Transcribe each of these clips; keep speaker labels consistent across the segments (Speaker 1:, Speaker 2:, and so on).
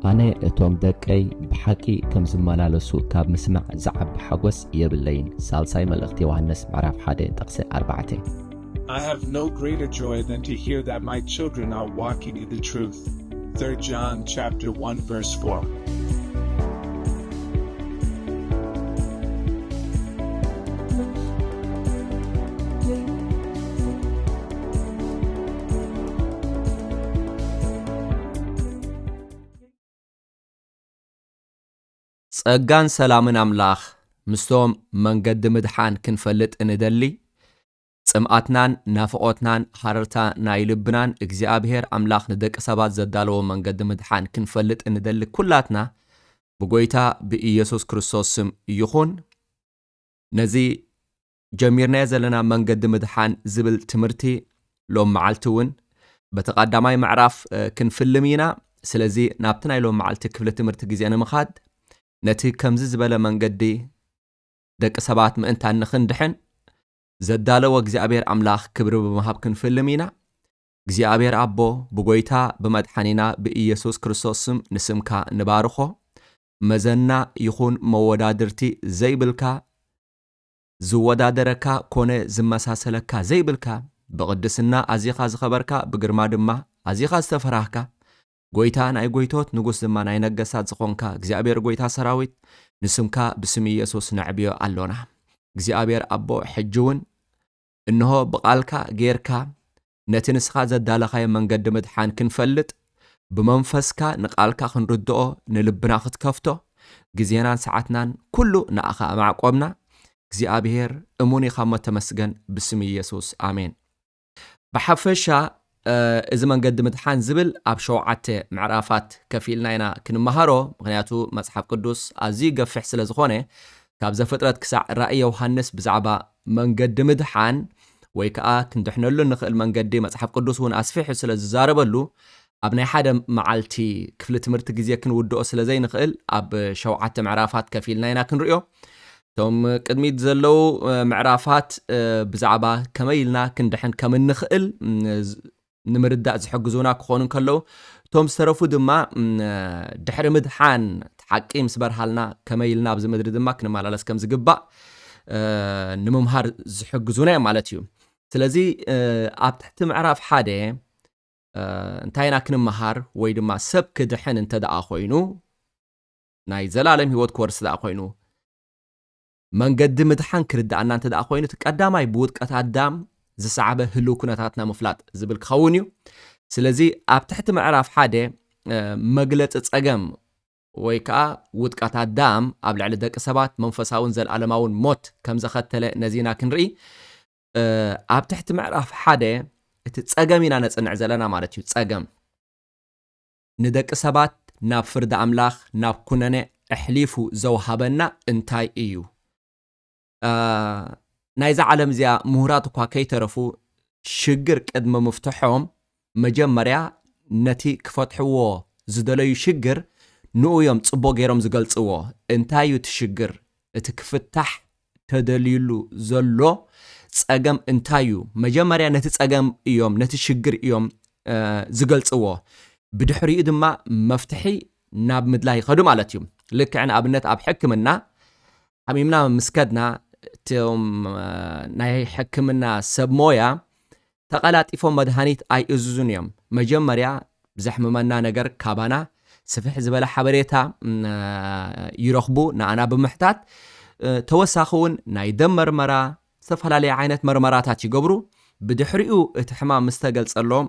Speaker 1: أنا أتوم دقي بحكي كم زمالالسو كاب مسمع زعب حقوس يبلين سالساي ملغتي وهنس معرف حادي تقسي 4.
Speaker 2: I have no greater joy than to hear that my children are walking in the truth. 3 John chapter 1 verse 4.
Speaker 3: ጸጋን ሰላምን አምላኽ ምስቶም መንገድ ምድሓን ክንፈልጥ እንደሊ ጽምኣትናን ናፍቆትናን ሓረርታ ናይ ልብናን እግዚአብሔር አምላኽ ንደቂ ሰባት ዘዳለዎ መንገድ ምድሓን ክንፈልጥ እንደሊ ኩላትና ብጎይታ ብኢየሱስ ክርስቶስ ስም ይኹን ነዚ ጀሚርና ዘለና መንገድ ምድሓን ዝብል ትምህርቲ ሎም መዓልቲውን በተቀዳማይ ምዕራፍ ክንፍልም ኢና ስለዚ ናብቲ ናይ ሎም መዓልቲ ክፍለ ትምህርቲ ግዜ ንምኻድ ነቲ ከምዚ ዝበለ መንገዲ ደቂ ሰባት ምእንታን ንኽንድሕን ዘዳለዎ እግዚአብሔር አምላኽ ክብሪ ብምሃብ ክንፍልም ኢና እግዚአብሔር አቦ ብጎይታ ብመድሓኒና ብኢየሱስ ክርስቶስ ስም ንስምካ ንባርኾ መዘና ይኹን መወዳድርቲ ዘይብልካ ዝወዳደረካ ኮነ ዝመሳሰለካ ዘይብልካ ብቅድስና አዚኻ ዝኸበርካ ብግርማ ድማ አዚኻ ዝተፈራህካ ጎይታ ናይ ጎይቶት ንጉስ ድማ ናይ ነገሳት ዝኾንካ እግዚአብሔር ጎይታ ሰራዊት ንስምካ ብስም ኢየሱስ ነዕብዮ አሎና እግዚአብሔር አቦ ሕጅውን እንሆ በቃልካ ጌርካ ነቲ ንስኻ ዘዳለኻዮ መንገዲ ምድሓን ክንፈልጥ ብመንፈስካ ንቃልካ ክንርድኦ ንልብና ክትከፍቶ ግዜናን ሰዓትናን ኩሉ ንኣኻ ማዕቆብና እግዚአብሔር እሙን ኢኻ ተመስገን ብስም ኢየሱስ አሜን በሐፈሻ እዚ መንገዲ ምድሓን ዝብል ኣብ 7 ምዕራፋት ከፊልና ኢና ክንመሃሮ ምክንያቱ መጽሓፍ ቅዱስ ኣዝዩ ገፊሕ ስለ ዝኾነ ካብ ዘፍጥረት ክሳዕ ራእይ ዮሐንስ ብዛዕባ መንገዲ ምድሓን ወይ ከዓ ክንድሕነሉ ንኽእል መንገዲ መጽሓፍ ቅዱስ እውን ኣስፊሑ ስለ ዝዛረበሉ ኣብ ናይ ሓደ መዓልቲ ክፍሊ ትምህርቲ ግዜ ክንውድኦ ስለ ዘይንኽእል ኣብ 7 ምዕራፋት ከፊልና ኢና ክንሪኦ ቶም ቅድሚት ዘለው ምዕራፋት ብዛዕባ ከመይልና ክንድሕን ከም እንኽእል ንምርዳእ ዝሕግዙና ክኾኑ ከለው ቶም ዝተረፉ ድማ ድሕሪ ምድሓን ተሓቂ ምስ በርሃልና ከመይልና ኣብዚ ምድሪ ድማ ክንመላለስ ከም ዝግባእ ንምምሃር ዝሕግዙና ማለት እዩ ስለዚ ኣብ ትሕቲ ምዕራፍ 1 እንታይና ክንመሃር ወይ ድማ ሰብ ክድሕን እንተደኣ ኮይኑ ናይ ዘላለም ህይወት ክወርስ ደኣ ኮይኑ መንገዲ ምድሓን ክርዳእና እንተደኣ ኮይኑ ተቀዳማይ ብውድቀት ኣዳም ዝሰዓበ ህሉ ኩነታትና ምፍላጥ ዝብል ክኸውን እዩ ስለዚ ኣብ ትሕቲ ምዕራፍ 1 መግለጽ ጸገም ወይ ከዓ ውድቀት ኣዳም ኣብ ልዕሊ ደቂ ሰባት መንፈሳውን ዘለዓለማውን ሞት ከም ዘኸተለ ነዚና ክንርኢ ኣብ ትሕቲ ምዕራፍ 1 እቲ ጸገም ኢና ነጽንዕ ዘለና ማለት እዩ ጸገም ንደቂ ሰባት ናብ ፍርዲ ኣምላኽ ናብ ኩነነ ኣሕሊፉ ዘውሃበና እንታይ እዩ ናይዛ ዓለም እዚኣ ምሁራት እኳ ከይተረፉ ሽግር ቅድመ ምፍትሖም መጀመርያ ነቲ ክፈትሕዎ ዝደለዩ ሽግር ንኡዮም ጽቡቕ ገይሮም ዝገልጽዎ እንታይ እዩ እቲ ሽግር እቲ ክፍታሕ ተደልዩሉ ዘሎ ጸገም እንታይ እዩ መጀመርያ ነቲ ጸገም እዮም ነቲ ሽግር እዮም ዝገልጽዎ ብድሕሪኡ ድማ መፍትሒ ናብ ምድላይ ይኸዱ ማለት እዩ ልክዕ ንኣብነት ኣብ ሕክምና ሓሚምና ምስከድና ቶም ናይ ሕክምና ሰብ ሞያ ተቀላጢፎም መድሃኒት ኣይእዝዙን እዮም መጀመርያ ብዘሕምመና ነገር ካባና ስፍሕ ዝበለ ሓበሬታ ይረኽቡ ንኣና ብምሕታት ተወሳኺውን ናይ ደም መርመራ ዝተፈላለዩ ዓይነት መርመራታት ይገብሩ ብድሕሪኡ እቲ ሕማም ምስተገልጸሎም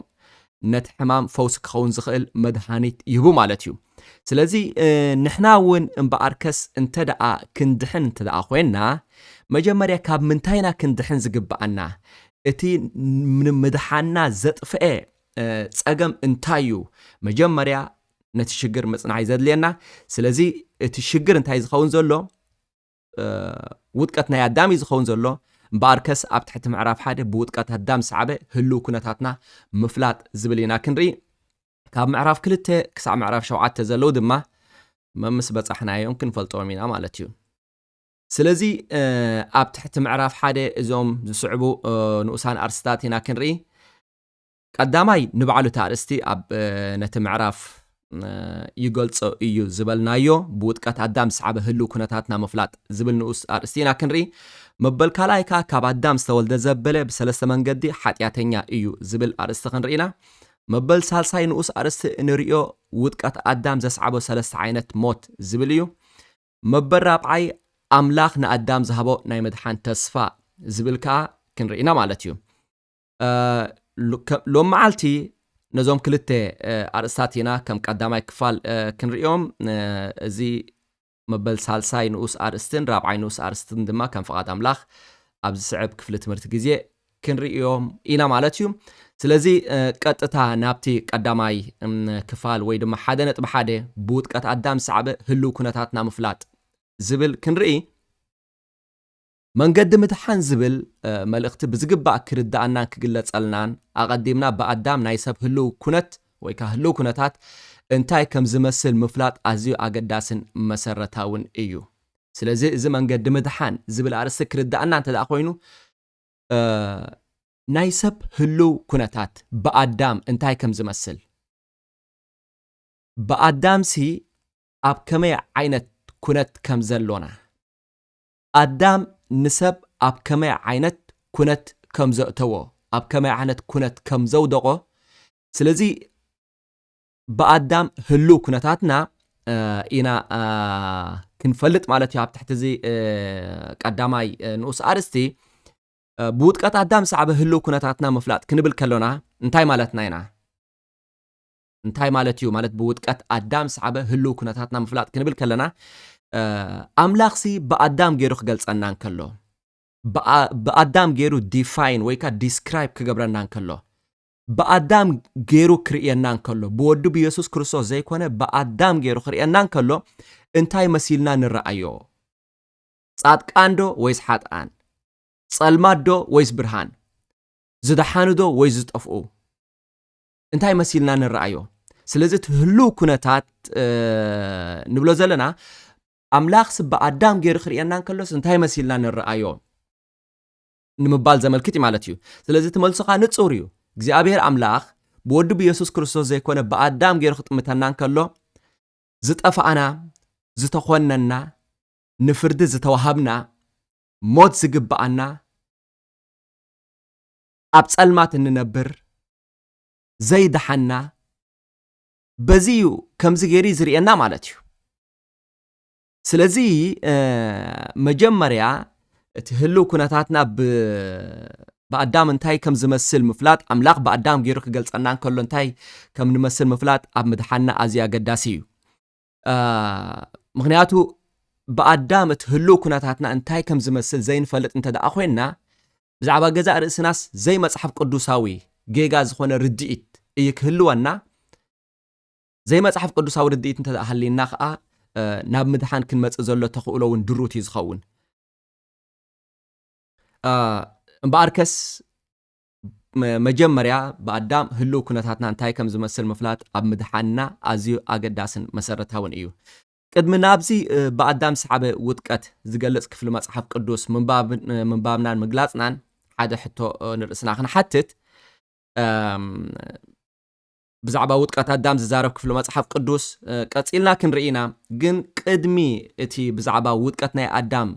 Speaker 3: ነቲ ሕማም ፈውስ ክኸውን ዝኽእል መድሃኒት ይህቡ ማለት እዩ ስለዚ ንሕና እውን እምበኣርከስ እንተደኣ ክንድሕን እንተደኣ ኮይና መጀመርያ ካብ ምንታይና ክንድሕን ዝግባአና እቲ ምድሓንና ዘጥፍአ ጸገም እንታይ እዩ መጀመርያ ነቲ ሽግር ምጽናዕ ዘድልየና ስለዚ እቲ ሽግር እንታይ ዝኸውን ዘሎ ውድቀት ናይ ኣዳም ዝኸውን ዘሎ እምበኣርከስ ኣብ ትሕቲ ምዕራፍ 1 ብውድቀት ኣዳም ሰዓበ ህሉ ኩነታትና ምፍላጥ ዝብል ኢና ክንርኢ ካብ ምዕራፍ 2 ክሳብ ምዕራፍ 7 ዘለው ድማ መምስ በጻሕናዮም ክንፈልጦም ኢና ማለት እዩ ስለዚ ኣብ ትሕቲ ምዕራፍ 1 እዞም ዝስዕቡ ንኡሳን ኣርስታት ኢና ክንርኢ ቀዳማይ ንባዕሉ ታርእስቲ ኣብ ነቲ ምዕራፍ ይገልጾ እዩ ዝበልናዮ ብውጥቀት ኣዳም ዝሰዓበ ህልው ኩነታትና ምፍላጥ ዝብል ንኡስ ኣርእስቲና ክንርኢ መበል ካልኣይካ ካብ ኣዳም ዝተወልደ ዘበለ ብሰለስተ መንገዲ ሓጢያተኛ እዩ ዝብል ኣርእስቲ ክንርኢና መበል ሳልሳይ ንኡስ ኣርእስቲ እንሪኦ ውጥቀት ኣዳም ዘስዓቦ ሰለስተ ዓይነት ሞት ዝብል እዩ መበል ራብዓይ ኣምላኽ ንኣዳም ዝሃቦ ናይ መድሓን ተስፋ ዝብል ከዓ ክንርኢና ማለት እዩ ሎም መዓልቲ ነዞም ክልተ ኣርእስታት ኢና ከም ቀዳማይ ክፋል ክንርኢዮም እዚ መበል ሳልሳይ ንኡስ ኣርእስትን ራብዓይ ንኡስ ኣርእስትን ድማ ከም ፍቓድ ኣምላኽ ኣብ ዝስዕብ ክፍሊ ትምህርቲ ግዜ ክንርኢዮም ኢና ማለት እዩ ስለዚ ቀጥታ ናብቲ ቀዳማይ ክፋል ወይ ድማ ሓደ ነጥቢ ሓደ ብውጥቀት ኣዳም ዝሰዓበ ህልው ኩነታትና ምፍላጥ ዝብል ክንርኢ መንገዲ ምድሓን ዝብል መልእኽቲ ብዝግባእ ክርዳእናን ክግለጸልናን ኣቐዲምና ብኣዳም ናይ ሰብ ህልው ኩነት ወይ ከዓ ህልው ኩነታት እንታይ ከም ዝመስል ምፍላጥ ኣዝዩ ኣገዳስን መሰረታውን እዩ ስለዚ እዚ መንገዲ ምድሓን ዝብል ኣርእስቲ ክርዳእና እንተደኣ ኮይኑ ናይ ሰብ ህልው ኩነታት ብኣዳም እንታይ ከም ዝመስል ብኣዳምሲ ኣብ ከመይ ዓይነት ኩነት ከም ዘሎና ኣዳም ንሰብ ኣብ ከመይ ዓይነት ኩነት ከም ዘእተዎ ኣብ ከመይ ዓይነት ኩነት ከም ዘውደቆ ስለዚ ብኣዳም ህልው ኩነታትና ኢና ክንፈልጥ ማለት እዩ ኣብ ትሕቲ እዚ ቀዳማይ ንኡስ ኣርእስቲ ብውጥቀት ኣዳም ዝሰዓበ ህልው ኩነታትና ምፍላጥ ክንብል ከሎና እንታይ ማለትና ኢና እንታይ ማለት እዩ ማለት ብውጥቀት ኣዳም ዝሰዓበ ህልው ኩነታትና ምፍላጥ ክንብል ከለና ኣምላኽሲ ብኣዳም ገይሩ ክገልጸና እንከሎ ብኣዳም ገይሩ ዲፋይን ወይ ከዓ ዲስክራይብ ክገብረና እንከሎ ብኣዳም ገይሩ ክርኤና እንከሎ ብወዱ ብኢየሱስ ክርስቶስ ዘይኮነ ብኣዳም ገይሩ ክርኤና እንከሎ እንታይ መሲልና ንረአዮ ጻድቃን ዶ ወይስ ሓጥኣን ጸልማት ዶ ወይስ ብርሃን ዝደሓኑ ዶ ወይስ ዝጠፍኡ እንታይ መሲልና ንረአዮ ስለዚ ህልው ኩነታት ንብሎ ዘለና ኣምላኽስ ብኣዳም ገይሩ ክርኤና እንከሎስ እንታይ መሲልና ንረአዮ ንምባል ዘመልክት ማለት እዩ ስለዚ ትመልሶኻ ንጹር እዩ እግዚአብሔር ኣምላኽ ብወዱ ብኢየሱስ ክርስቶስ ዘይኮነ ብኣዳም ገይሩ ክጥምተና እንከሎ ዝጠፋኣና ዝተኾነና ንፍርዲ ዝተዋሃብና ሞት ዝግባኣና ኣብ ጸልማት እንነብር ዘይደሓና በዚዩ ከምዚ ገይሩ ዝርኤና ማለት እዩ ስለዚ መጀመርያ እቲ ህልው ኩነታትና ብኣዳም እንታይ ከም ዝመስል ምፍላጥ ኣምላኽ ብኣዳም ገይሩ ክገልጸና እንከሎ እንታይ ከም ንመስል ምፍላጥ ኣብ ምድሓንና ኣዝዩ ኣገዳሲ እዩ ምክንያቱ ብኣዳም እቲ ህልው ኩነታትና እንታይ ከም ዝመስል ዘይንፈልጥ እንተደኣ ኮይንና ብዛዕባ ገዛእ ርእስናስ ዘይ መጽሓፍ ቅዱሳዊ ጌጋ ዝኾነ ርድኢት እዩ ክህልወና ዘይ መጽሓፍ ቅዱሳዊ ርድኢት እንተደኣ ሃሊና ከዓ ናብ ምድሓን ክንመጽእ ዘሎ ተኽእሎ እውን ድሩት እዩ ዝኸውን እምበኣርከስ መጀመርያ ብኣዳም ህልው ኩነታትና እንታይ ከም ዝመስል ምፍላጥ ኣብ ምድሓንና ኣዝዩ ኣገዳስን መሰረታውን እዩ ቅድሚ ናብዚ ብኣዳም ዝሰዓበ ውጥቀት ዝገልጽ ክፍሊ መጽሓፍ ቅዱስ ምንባብናን ምግላጽናን ሓደ ሕቶ ንርእስና ክንሓትት ብዛዕባ ውጥቀት ኣዳም ዝዛረብ ክፍሊ መጽሓፍ ቅዱስ ቀጺልና ክንርኢና ግን ቅድሚ እቲ ብዛዕባ ውጥቀት ናይ ኣዳም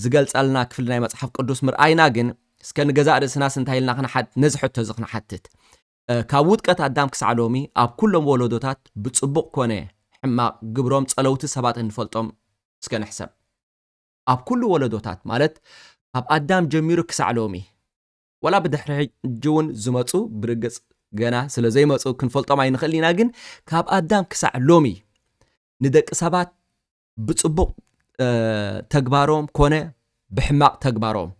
Speaker 3: ዝገልጸልና ክፍሊ ናይ መጽሓፍ ቅዱስ ምርኣይና ግን እስከ ንገዛእ ርእስናስ እንታይ ኢልና ነዚ ሕቶ እዚ ክንሓትት ካብ ውጥቀት ኣዳም ክሳዕ ሎሚ ኣብ ኩሎም ወለዶታት ብጽቡቕ ኮነ ሕማቕ ግብሮም ጸለውቲ ሰባት እንፈልጦም እስከ ንሕሰብ ኣብ ኩሉ ወለዶታት ማለት ካብ ኣዳም ጀሚሩ ክሳዕ ሎሚ ወላ ብድሕሪ ሕጂ እውን ዝመፁ ብርግጽ ገና ስለ ዘይመፁ ክንፈልጦም ኣይንኽእል ኢና ግን ካብ ኣዳም ክሳዕ ሎሚ ንደቂ ሰባት ብጽቡቕ ተግባሮም ኮነ ብሕማቕ ተግባሮም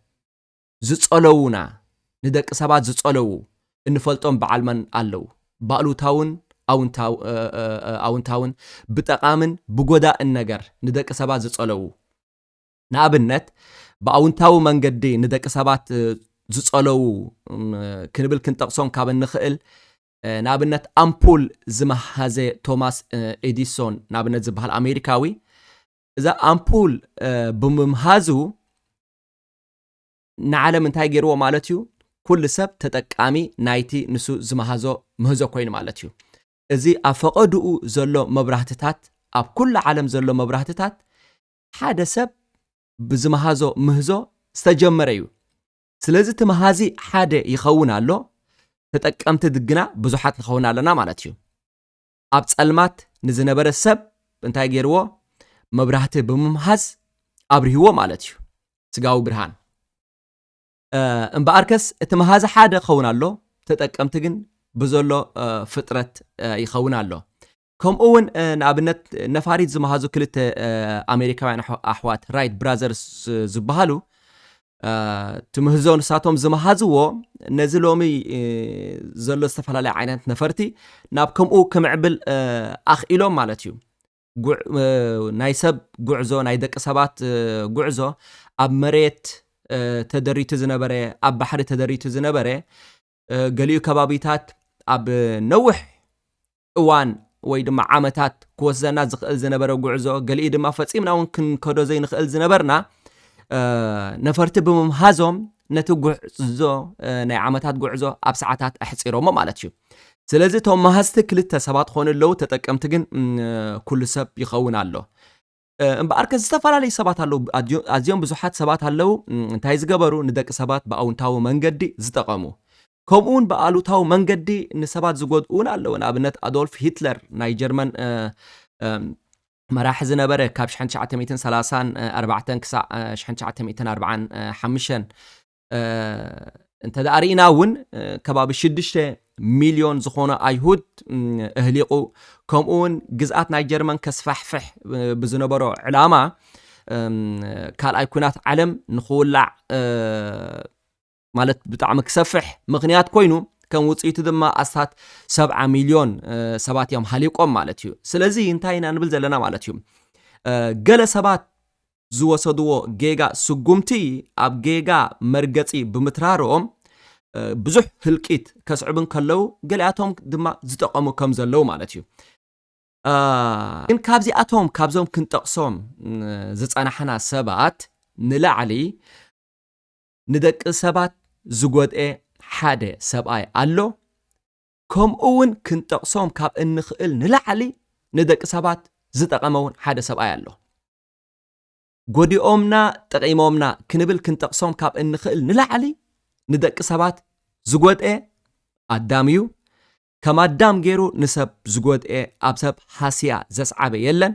Speaker 3: ዝጸለውና ንደቂ ሰባት ዝጸለው እንፈልጦም ብዓልመን ኣለዉ ባእሉታውን ኣውንታውን ብጠቃምን ብጎዳእን ነገር ንደቂ ሰባት ዝጸለው ንኣብነት ብኣውንታዊ መንገዲ ንደቂ ሰባት ዝጸለው ክንብል ክንጠቕሶም ካብ እንኽእል ንኣብነት ኣምፑል ዝመሃዘ ቶማስ ኤዲሶን ንኣብነት ዝበሃል ኣሜሪካዊ እዛ ኣምፑል ብምምሃዙ ንዓለም እንታይ ገይርዎ ማለት እዩ ኩሉ ሰብ ተጠቃሚ ናይቲ ንሱ ዝመሃዞ ምህዞ ኮይኑ ማለት እዩ እዚ ኣፈቐድኡ ዘሎ መብራህትታት ኣብ ኩሉ ዓለም ዘሎ መብራህትታት ሓደ ሰብ ብዝመሃዞ ምህዞ ዝተጀመረ እዩ ስለዚ እቲ መሃዚ ሓደ ይኸውን ኣሎ ተጠቀምቲ ድግና ብዙሓት ንኸውን ኣለና ማለት እዩ ኣብ ጸልማት ንዝነበረ ሰብ እንታይ ገይርዎ መብራህቲ ብምምሃዝ ኣብርህዎ ማለት እዩ ስጋዊ ብርሃን እምበኣርከስ እቲ መሃዚ ሓደ ይኸውን ኣሎ ተጠቀምቲ ግን ብዘሎ ፍጥረት ይኸውን ኣሎ ከምኡውን ንኣብነት ነፋሪት ዝመሃዙ ክልተ ኣሜሪካውያን ኣሕዋት ራይት ብራዘርስ ዝበሃሉ ትምህዞ ንሳቶም ዝመሃዝዎ ነዚ ሎሚ ዘሎ ዝተፈላለዩ ዓይነት ነፈርቲ ናብ ከምኡ ከምዕብል ኣኽኢሎም ማለት እዩ ናይ ሰብ ጉዕዞ ናይ ደቂ ሰባት ጉዕዞ ኣብ መሬት ተደሪቱ ዝነበረ ኣብ ባሕሪ ተደሪቱ ዝነበረ ገሊኡ ከባቢታት ኣብ ነውሕ እዋን ወይ ድማ ዓመታት ክወስደና ዝኽእል ዝነበረ ጉዕዞ ገሊኡ ድማ ፈጺምና እውን ክንከዶ ዘይንኽእል ዝነበርና ነፈርቲ ብምምሃዞም ነቲ ጉዕዞ ናይ ዓመታት ጉዕዞ ኣብ ሰዓታት ኣሕፂሮሞ ማለት እዩ ስለዚ እቶም መሃዝቲ ክልተ ሰባት ኮኑ ኣለዉ ተጠቀምቲ ግን ኩሉ ሰብ ይኸውን ኣሎ እምበኣርከ ዝተፈላለዩ ሰባት ኣለዉ ኣዝዮም ብዙሓት ሰባት ኣለዉ እንታይ ዝገበሩ ንደቂ ሰባት ብኣውንታዊ መንገዲ ዝጠቐሙ ከምኡውን ብኣሉታዊ መንገዲ ንሰባት ዝጎድኡን ኣለዉ ንኣብነት ኣዶልፍ ሂትለር ናይ ጀርመን መራሒ ዝነበረ ካብ 1934 ክሳብ 1945 እንተዳሪእና እውን ከባቢ 6 ሚልዮን ዝኾነ ኣይሁድ እህሊቑ ከምኡውን ግዝኣት ናይ ጀርመን ከስፋሕፍሕ ብዝነበሮ ዕላማ ካልኣይ ኩናት ዓለም ንኽውላዕ ማለት ብጣዕሚ ክሰፍሕ ምኽንያት ኮይኑ ከም ውፅኢቱ ድማ ኣስታት 70 ሚልዮን ሰባት እዮም ሃሊቆም ማለት እዩ ስለዚ እንታይ ኢና ንብል ዘለና ማለት እዩ ገለ ሰባት ዝወሰድዎ ጌጋ ስጉምቲ ኣብ ጌጋ መርገፂ ብምትራሮም ብዙሕ ህልቂት ከስዕብን ከለው ገሊኣቶም ድማ ዝጠቐሙ ከም ዘለው ማለት እዩ ግን ካብዞም ክንጠቕሶም ዝጸናሕና ሰባት ንላዕሊ ንደቂ ሰባት ዝጎድኤ ሓደ ሰብኣይ ኣሎ ከምኡውን ክንጠቕሶም ካብ እንኽእል ንላዕሊ ንደቂ ሰባት ዝጠቐመውን ሓደ ሰብኣይ ኣሎ ጎዲኦምና ጠቒሞምና ክንብል ክንጠቕሶም ካብ እንኽእል ንላዕሊ ንደቂ ሰባት ዝጎድኤ ኣዳም እዩ ከም ኣዳም ገይሩ ንሰብ ዝጎድኤ ኣብ ሰብ ሃስያ ዘስዓበ የለን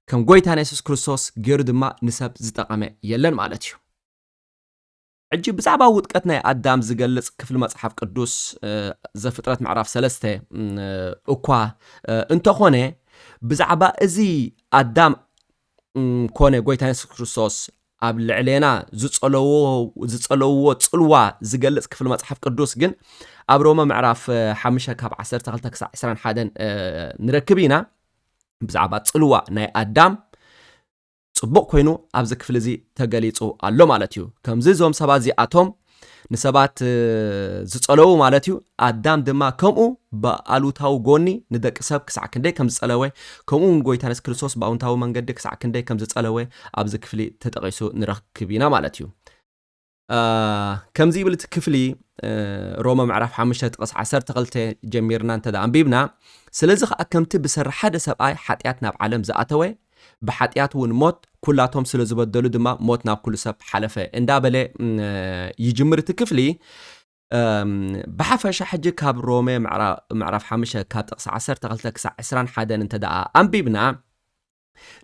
Speaker 3: ከም ጎይታና ኢየሱስ ክርስቶስ ገይሩ ድማ ንሰብ ዝጠቐመ የለን ማለት እዩ ሕጂ ብዛዕባ ውጥቀት ናይ ኣዳም ዝገልጽ ክፍሊ መጽሓፍ ቅዱስ ዘፍጥረት ምዕራፍ 3 እኳ እንተኾነ ብዛዕባ እዚ ኣዳም ኮነ ጎይታና ኢየሱስ ክርስቶስ ኣብ ልዕሌና ዝጸለውዎ ጽልዋ ዝገልጽ ክፍሊ መጽሓፍ ቅዱስ ግን ኣብ ሮማ ምዕራፍ 5 ካብ 12 ክሳብ 21 ንረክብ ኢና ብዛዕባ ጽልዋ ናይ ኣዳም ጽቡቕ ኮይኑ ኣብዚ ክፍሊ እዚ ተገሊጹ ኣሎ ማለት እዩ ከምዚ ዞም ሰባት እዚኣቶም ንሰባት ዝጸለዉ ማለት እዩ ኣዳም ድማ ከምኡ ብኣሉታዊ ጎኒ ንደቂ ሰብ ክሳዕ ክንደይ ከም ዝጸለወ ከምኡ ጎይታና ኢየሱስ ክርስቶስ ብኣውንታዊ መንገዲ ክሳዕ ክንደይ ከም ዝጸለወ ኣብዚ ክፍሊ ተጠቒሱ ንረክብ ኢና ማለት እዩ ከምዚ ይብል እቲ ክፍሊ ሮማ ምዕራፍ 5 ጥቕስ 12 ጀሚርና እንተዳ አንቢብና ስለዚ ከዓ ከምቲ ብሰራሕ ሓደ ሰብኣይ ሓጢኣት ናብ ዓለም ዝኣተወ ብሓጢኣት እውን ሞት ኩላቶም ስለ ዝበደሉ ድማ ሞት ናብ ኩሉ ሰብ ሓለፈ እንዳበለ ይጅምር እቲ ክፍሊ ብሓፈሻ ሕጂ ካብ ሮሜ ምዕራፍ 5 ካብ ጥቕስ 12 ክሳብ 21 እንተደኣ አንቢብና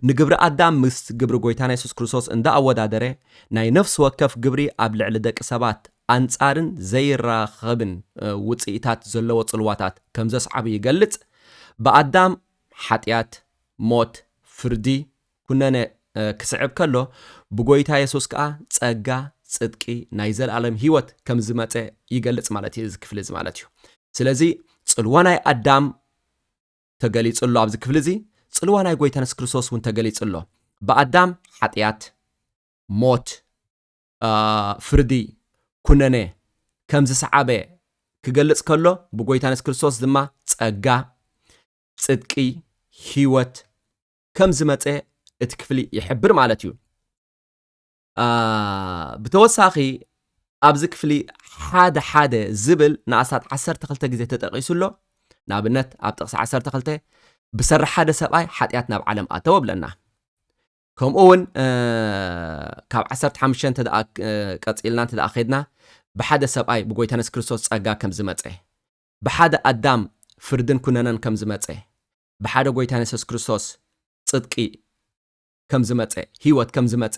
Speaker 3: ንግብሪ ኣዳም ምስ ግብሪ ጎይታና ኢየሱስ ክርስቶስ እንዳኣወዳደረ ናይ ነፍሲ ወከፍ ግብሪ ኣብ ልዕሊ ደቂ ሰባት ኣንጻርን ዘይራኸብን ውፅኢታት ዘለዎ ጽልዋታት ከም ዘስዓቡ ይገልጽ ብኣዳም ሓጢኣት ሞት ፍርዲ ኩነነ ክስዕብ ከሎ ብጎይታ ኢየሱስ ከዓ ጸጋ ጽድቂ ናይ ዘለዓለም ህይወት ከም ዝመጸ ይገልጽ ማለት እዩ እዚ ክፍሊ እዚ ማለት እዩ ስለዚ ጽልዋ ናይ ኣዳም ተገሊጹሎ ኣብዚ ክፍሊ እዚ ጽልዋ ናይ ጎይታ ኢየሱስ ክርስቶስ እውን ተገሊጹሎ ብኣዳም ሓጢኣት ሞት ፍርዲ ኩነነ ከም ዝሰዓበ ክገልጽ ከሎ ብጎይታ ኢየሱስ ክርስቶስ ድማ ጸጋ ጽድቂ ህይወት ከም ዝመጸ እቲ ክፍሊ ይሕብር ማለት እዩ ብተወሳኺ ኣብዚ ክፍሊ ሓደ ዝብል ንኣሳት 12 ግዜ ተጠቒሱሎ ንኣብነት ኣብ ጥቕሲ 12 ብሰራሕ ሓደ ሰብኣይ ሓጢኣት ናብ ዓለም ኣተወ ብለና ከምኡ እውን ካብ 15 ተደኣ ቀፂልና ተደኣ ኸድና ብሓደ ሰብኣይ ብጎይታና ኢየሱስ ክርስቶስ ጸጋ ከም ዝመጸ ብሓደ ኣዳም ፍርድን ኩነነን ከም ዝመጸ ብሓደ ጎይታና ኢየሱስ ክርስቶስ ጽድቂ ከም ዝመጸ ህይወት ከም ዝመጸ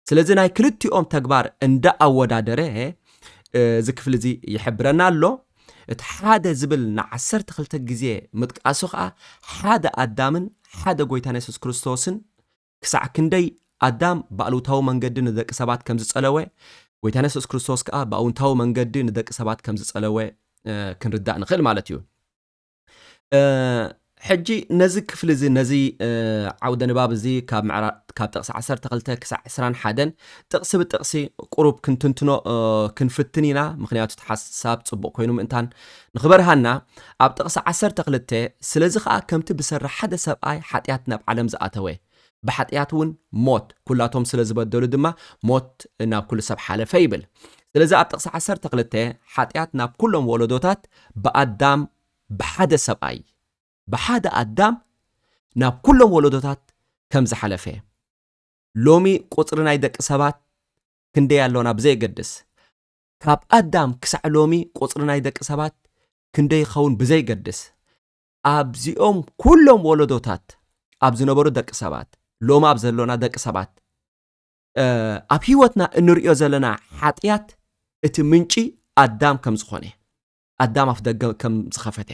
Speaker 3: ስለዚ ናይ ክልቲኦም ተግባር እንዳ ኣወዳደረ እዚ ክፍሊ እዚ ይሕብረና ኣሎ እቲ ሓደ ዝብል ን12 ግዜ ምጥቃሱ ከዓ ሓደ ኣዳምን ሓደ ጎይታና ኢየሱስ ክርስቶስን ክሳዕ ክንደይ ኣዳም ብኣሉታዊ መንገዲ ንደቂ ሰባት ከም ዝጸለወ ጎይታና ኢየሱስ ክርስቶስ ከዓ ብኣውንታዊ መንገዲ ንደቂ ሰባት ከም ዝጸለወ ክንርዳእ ንኽእል ማለት እዩ ሕጂ ነዚ ክፍሊ እዚ ነዚ ዓውደ ንባብ እዚ ካብ ጥቕሲ 12 ክሳዕ 21 ጥቕሲ ብጥቕሲ ቁሩብ ክንትንትኖ ክንፍትን ኢና ምክንያቱ ሓሳብ ጽቡቕ ኮይኑ ምእንታን ንኽበርሃና ኣብ ጥቕሲ 12 ስለዚ ከዓ ከምቲ ብሰራሕ ሓደ ሰብኣይ ሓጢኣት ናብ ዓለም ዝኣተወ ብሓጢኣት እውን ሞት ኩላቶም ስለ ዝበደሉ ድማ ሞት ናብ ኩሉ ሰብ ሓለፈ ይብል ስለዚ ኣብ ጥቕሲ 12 ሓጢኣት ናብ ኩሎም ወለዶታት ብኣዳም ብሓደ ሰብኣይ ብሓደ ኣዳም ናብ ኩሎም ወለዶታት ከም ዝሓለፈ ሎሚ ቁፅሪ ናይ ደቂ ሰባት ክንደይ ኣለና ብዘይገድስ ካብ ኣዳም ክሳዕ ሎሚ ቁፅሪ ናይ ደቂ ሰባት ክንደይ ይኸውን ብዘይገድስ ኣብዚኦም ኩሎም ወለዶታት ኣብ ዝነበሩ ደቂ ሰባት ሎሚ ኣብ ዘሎና ደቂ ሰባት ኣብ ህይወትና እንሪኦ ዘለና ሓጢኣት እቲ ምንጪ ኣዳም ከም ዝኾነ ኣዳም ኣፍ ደገ ከም ዝኸፈተ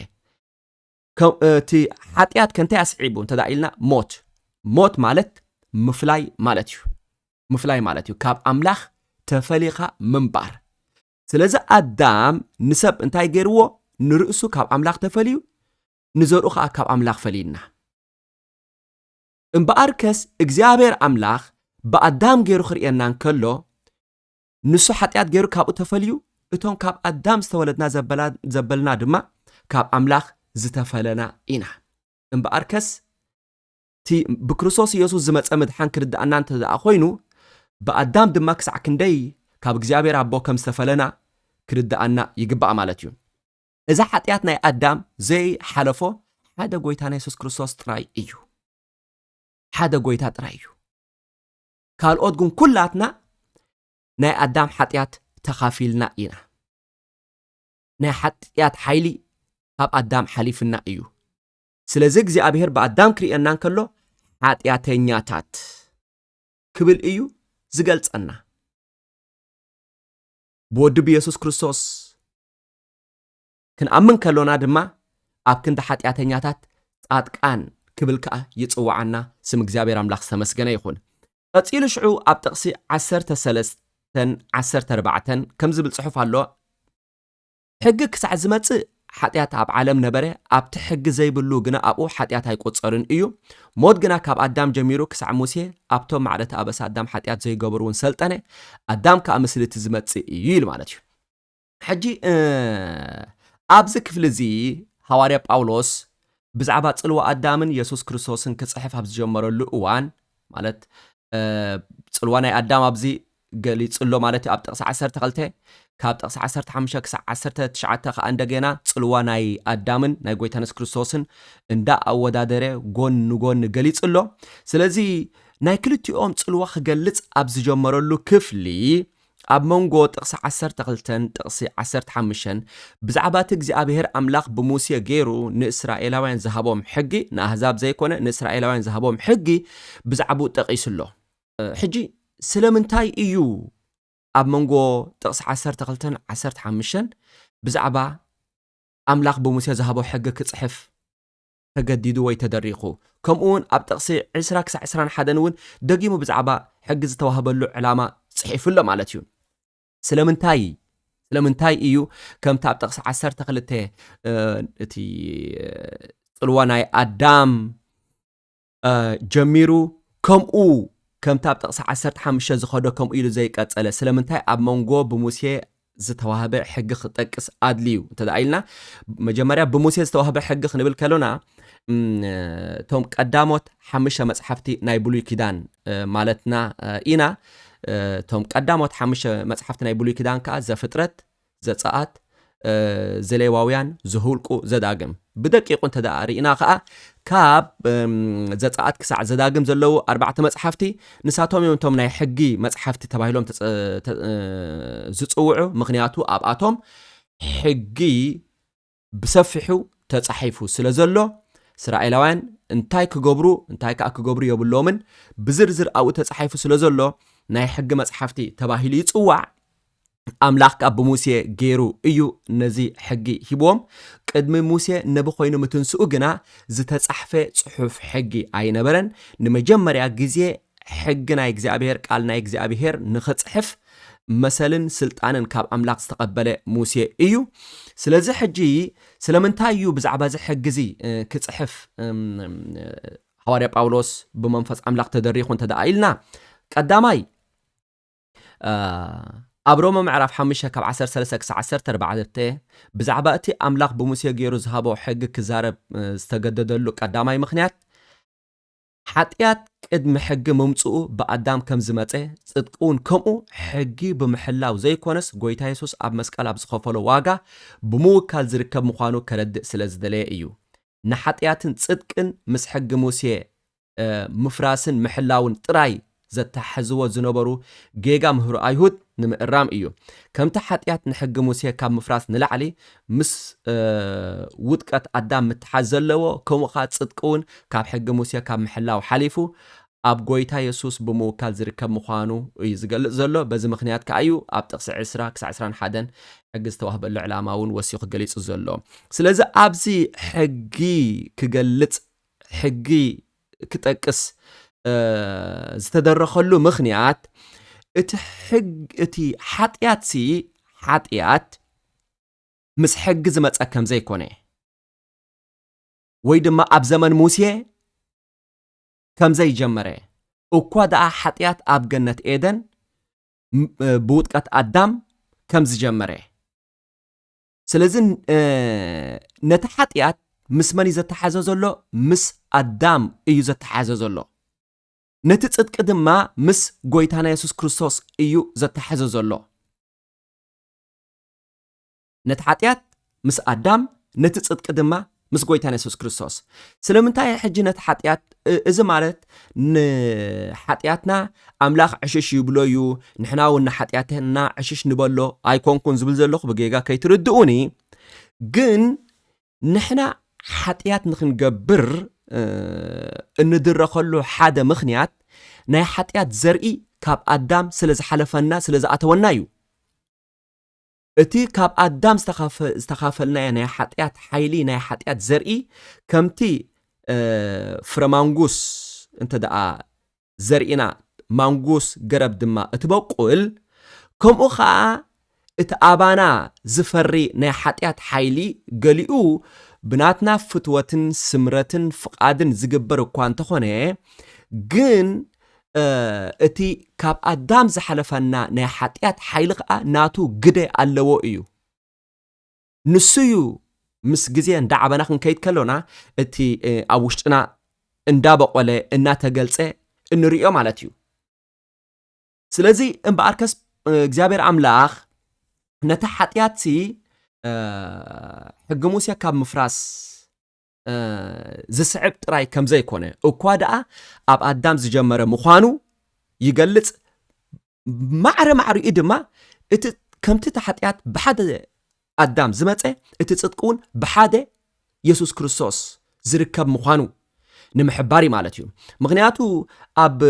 Speaker 3: እቲ ሓጢኣት ከንታይ ኣስዒቡ እንተዳኢልና ሞት ማለት ምፍላይ ማለት እዩ ካብ ኣምላኽ ተፈሊኻ ምንባር ስለዚ ኣዳም ንሰብ እንታይ ገይርዎ ንርእሱ ካብ ኣምላኽ ተፈልዩ ንዘርኡ ከዓ ካብ ኣምላኽ ፈሊና እምበኣርከስ እግዚኣብሔር ኣምላኽ ብኣዳም ገይሩ ክርኤና እንከሎ ንሱ ሓጢኣት ገይሩ ካብኡ ተፈልዩ እቶም ካብ ኣዳም ዝተወለድና ዘበልና ድማ ካብ ኣምላኽ ዝተፈለና ኢና እምበኣርከስ እቲ ብክርስቶስ ኢየሱስ ዝመፀ ምድሓን ክርዳእና እንተደኣ ኮይኑ ብኣዳም ድማ ክሳዕ ክንደይ ካብ እግዚኣብሔር ኣቦ ከም ዝተፈለና ክርዳእና ይግባእ ማለት እዩ እዛ ሓጢኣት ናይ ኣዳም ዘይሓለፎ ሓደ ጎይታና ኢየሱስ ክርስቶስ ጥራይ እዩ ሓደ ጎይታ ጥራይ እዩ ካልኦት ግን ኩላትና ናይ ኣዳም ሓጢኣት ተኻፊልና ኢና ናይ ሓጢኣት ሓይሊ ካብ ኣዳም ሓሊፍና እዩ ስለዚ እግዚኣብሔር ብኣዳም ክርኤና እንከሎ ሓጢኣተኛታት ክብል እዩ ዝገልጸና ብወዲ ብኢየሱስ ክርስቶስ ክንኣምን ከሎና ድማ ኣብ ክንዲ ሓጢኣተኛታት ጻድቃን ክብል ከዓ ይጽዋዓና ስም እግዚኣብሔር ኣምላኽ ዝተመስገነ ይኹን ቀፂሉ ሽዑ ኣብ ጥቕሲ 13-14 ከም ዝብል ጽሑፍ ኣሎ ሕጊ ክሳዕ ዝመጽእ ሓጢኣት ኣብ ዓለም ነበረ ኣብቲ ሕጊ ዘይብሉ ግና ኣብኡ ሓጢኣት ኣይቆጸርን እዩ ሞት ግና ካብ ኣዳም ጀሚሩ ክሳዕ ሙሴ ኣብቶም ማዕረተ ኣበሳ ኣዳም ሓጢኣት ዘይገበሩ እውን ሰልጠነ ኣዳም ከዓ ምስሊ እቲ ዝመጽእ እዩ ኢሉ ማለት እዩ ሕጂ ኣብዚ ክፍሊ እዚ ሐዋርያ ጳውሎስ ብዛዕባ ጽልዋ ኣዳምን ኢየሱስ ክርስቶስን ክጽሕፍ ኣብ ዝጀመረሉ እዋን ማለት ጽልዋ ናይ ኣዳም ኣብዚ ገሊጽሎ ማለት ኣብ ጥቕሲ 12 ካብ ጥቕሲ 15 ክሳዕ 19 ከዓ እንደገና ጽልዋ ናይ ኣዳምን ናይ ጎይታና ኢየሱስ ክርስቶስን እንዳ ኣወዳደረ ጎን ንጎን ገሊጽሎ ስለዚ ናይ ክልቲኦም ጽልዋ ክገልጽ ኣብ ዝጀመረሉ ክፍሊ ኣብ መንጎ ጥቕሲ 12 ጥቕሲ 15 ብዛዕባ እቲ እግዚኣብሔር ኣምላኽ ብሙሴ ገይሩ ንእስራኤላውያን ዝሃቦም ሕጊ ንኣህዛብ ዘይኮነ ንእስራኤላውያን ዝሃቦም ሕጊ ብዛዕባኡ ጠቒሱሎ ሕጂ ስለምንታይ እዩ ኣብ መንጎ ጥቕሲ 12-15 ብዛዕባ ኣምላኽ ብሙሴ ዝሃቦ ሕጊ ክጽሕፍ ተገዲዱ ወይ ተደሪኹ ከምኡውን ኣብ ጥቕሲ 20-21 እውን ደጊሙ ብዛዕባ ሕጊ ዝተዋህበሉ ዕላማ ጽሒፉሎ ማለት እዩ ስለምንታይ እዩ ከምቲ ኣብ ጥቕሲ 12 እቲ ጽልዋ ናይ ኣዳም ጀሚሩ ከምኡ ከምቲ ኣብ ጥቕሲ 15 ዝኸዶ ከምኡ ኢሉ ዘይቀጸለ ስለምንታይ ኣብ መንጎ ብሙሴ ዝተዋህበ ሕጊ ክጠቅስ ኣድልዩ እንተዳኢልና መጀመርያ ብሙሴ ዝተዋህበ ሕጊ ክንብል ከሎና እቶም ቀዳሞት 5 መጽሓፍቲ ናይ ብሉይ ኪዳን ማለትና ኢና እቶም ቀዳሞት 5 መጽሓፍቲ ናይ ብሉይ ኪዳን ከዓ ዘፍጥረት ዘጸአት ዘሌዋውያን ዝሁልቁ ዘዳግም ብደቂቁ እንተዳሪእና ከዓ ካብ ዘጻአት ክሳዕ ዘዳግም ዘለው 4 መጽሓፍቲ ንሳቶም እዮም ናይ ሕጊ መጽሓፍቲ ተባሂሎም ዝጽውዑ ምኽንያቱ ኣብኣቶም ሕጊ ብሰፊሑ ተጻሒፉ ስለዘሎ እስራኤላውያን እንታይ ክገብሩ እንታይ ከዓ ክገብሩ የብሎምን ብዝርዝር ኣብኡ ተጻሒፉ ስለዘሎ ናይ ሕጊ መጽሓፍቲ ተባሂሉ ይጽዋዕ ኣምላኽ ካብ ሙሴ ገይሩ እዩ ነዚ ሕጊ ሂቦም ቅድሚ ሙሴ ነቢ ኮይኑ ምትንስኡ ግና ዝተጻሕፈ ጽሑፍ ሕጊ ኣይነበረን ንመጀመርያ ግዜ ሕጊ ናይ እግዚአብሔር ቃል ናይ እግዚአብሔር ንኽጽሕፍ መሰልን ስልጣንን ካብ ኣምላኽ ዝተቀበለ ሙሴ እዩ ስለዚ ሕጂ ስለምንታይ እዩ ብዛዕባ እዚ ሕጊ እዚ ክጽሕፍ ሐዋርያ ጳውሎስ ብመንፈስ ኣምላኽ ተደሪኹ እንተደኣኢልና ቀዳማይ ኣብሮም ምዕራፍ 5 ካብ 13 ክሳዕ 14 ብዛዕባ እቲ ኣምላኽ ብሙሴ ገይሩ ዝሃቦ ሕጊ ክዛረብ ዝተገደደሉ ቀዳማይ ምኽንያት ሓጢያት ቅድሚ ሕጊ መምጽኡ ብኣዳም ከም ዝመጸ ጽድቁን ከምኡ ሕጊ ብምሕላው ዘይኮነስ ጎይታ ኢየሱስ ኣብ መስቀል ኣብ ዝኸፈሎ ዋጋ ብምውካል ዝርከብ ምዃኑ ከረድእ ስለ ዝደለየ እዩ ንሓጢያትን ጽድቅን ምስ ሕጊ ሙሴ ምፍራስን ምሕላውን ጥራይ ዘተሓዝዎ ዝነበሩ ጌጋ ምህሩ ኣይሁድ ንምእራም እዩ ከምቲ ሓጢያት ንሕጊ ሙሴ ካብ ምፍራስ ንላዕሊ ምስ ውድቀት ኣዳም ምትሓዝ ዘለዎ ከምኡኻ ጽድቅውን ካብ ሕጊ ሙሴ ካብ ምሕላው ሓሊፉ ኣብ ጎይታ ኢየሱስ ብምውካል ዝርከብ ምዃኑ እዩ ዝገልጽ ዘሎ በዚ ምኽንያት ከዓ እዩ ኣብ ጥቕሲ 20 ክሳዕ 21 ሕጊ ዝተዋህበሉ ዕላማ እውን ወሲኹ ገሊጹ ዘሎ ስለዚ ኣብዚ ሕጊ ክገልጽ ሕጊ ክጠቅስ ዝተደረኸሉ ምኽንያት እቲ ሓጢያት ምስ ሕጊ ዝመጸ ከም ዘይኮነ ወይ ድማ ኣብ ዘመን ሙሴ ከም ዘይጀመረ እኳ ደኣ ሓጢያት ኣብ ገነት ኤደን ብውድቀት ኣዳም ከም ዝጀመረ ስለዚ ነቲ ሓጢያት ምስ መን ዘተሓዘ ዘሎ ምስ ኣዳም እዩ ዘተሓዘ ዘሎ ነቲ ጽድቂ ድማ ምስ ጎይታና ኢየሱስ ክርስቶስ እዩ ዘተሓዘ ዘሎ ነቲ ሓጢያት ምስ ኣዳም ነቲ ጽድቂ ድማ ምስ ጎይታና ኢየሱስ ክርስቶስ ስለምንታይ ሕጂ ነቲ ሓጢያት እዚ ማለት ንሓጢያትና ኣምላኽ ዕሽሽ ይብሎ እዩ ንሕና እውን ንሓጢያትና ዕሽሽ ንበሎ ኣይኮንኩን ዝብል ዘለኹ ብጌጋ ከይትርድኡኒ ግን ንሕና ሓጢያት ንኽንገብር እንድረኸሉ ሓደ ምኽንያት ናይ ሓጢያት ዘርኢ ካብ ኣዳም ስለ ዝሓለፈና ስለ ዝኣተወና እዩ እቲ ካብ ኣዳም ዝተኻፈልናዮ ናይ ሓጢያት ሓይሊ ናይ ሓጢያት ዘርኢ ከምቲ ፍረማንጉስ እንተደኣ ዘርኢና ማንጉስ ገረብ ድማ እትበቁል ከምኡ ከዓ እቲ ኣባና ዝፈሪ ናይ ሓጢያት ሓይሊ ገሊኡ ብናትና ፍትወትን ስምረትን ፍቃድን ዝግበር እኳ እንተኾነ ግን እቲ ካብ ኣዳም ዝሓለፈና ናይ ሓጢያት ሓይሊ ከዓ ናቱ ግደ ኣለዎ እዩ ንስዩ ምስ ግዜ እንዳዓበና ክንከይድ ከሎና እቲ ኣብ ውሽጥና እንዳበቆለ እናተገልጸ እንሪኦ ማለት እዩ ስለዚ እምበኣርከስ እግዚአብሔር ኣምላኽ ነቲ ሓጢያት ሕጊ ሙሴ ካብ ምፍራስ ዝስዕብ ጥራይ ከም ዘይኮነ እኳ ደኣ ኣብ ኣዳም ዝጀመረ ምዃኑ ይገልጽ ማዕረኡ ድማ እቲ ከምቲ ሓጢያት ብሓደ ኣዳም ዝመጸ እቲ ጽድቁን ብሓደ ኢየሱስ ክርስቶስ ዝርከብ ምዃኑ ንምሕባር ማለት እዩ ምኽንያቱ ኣብ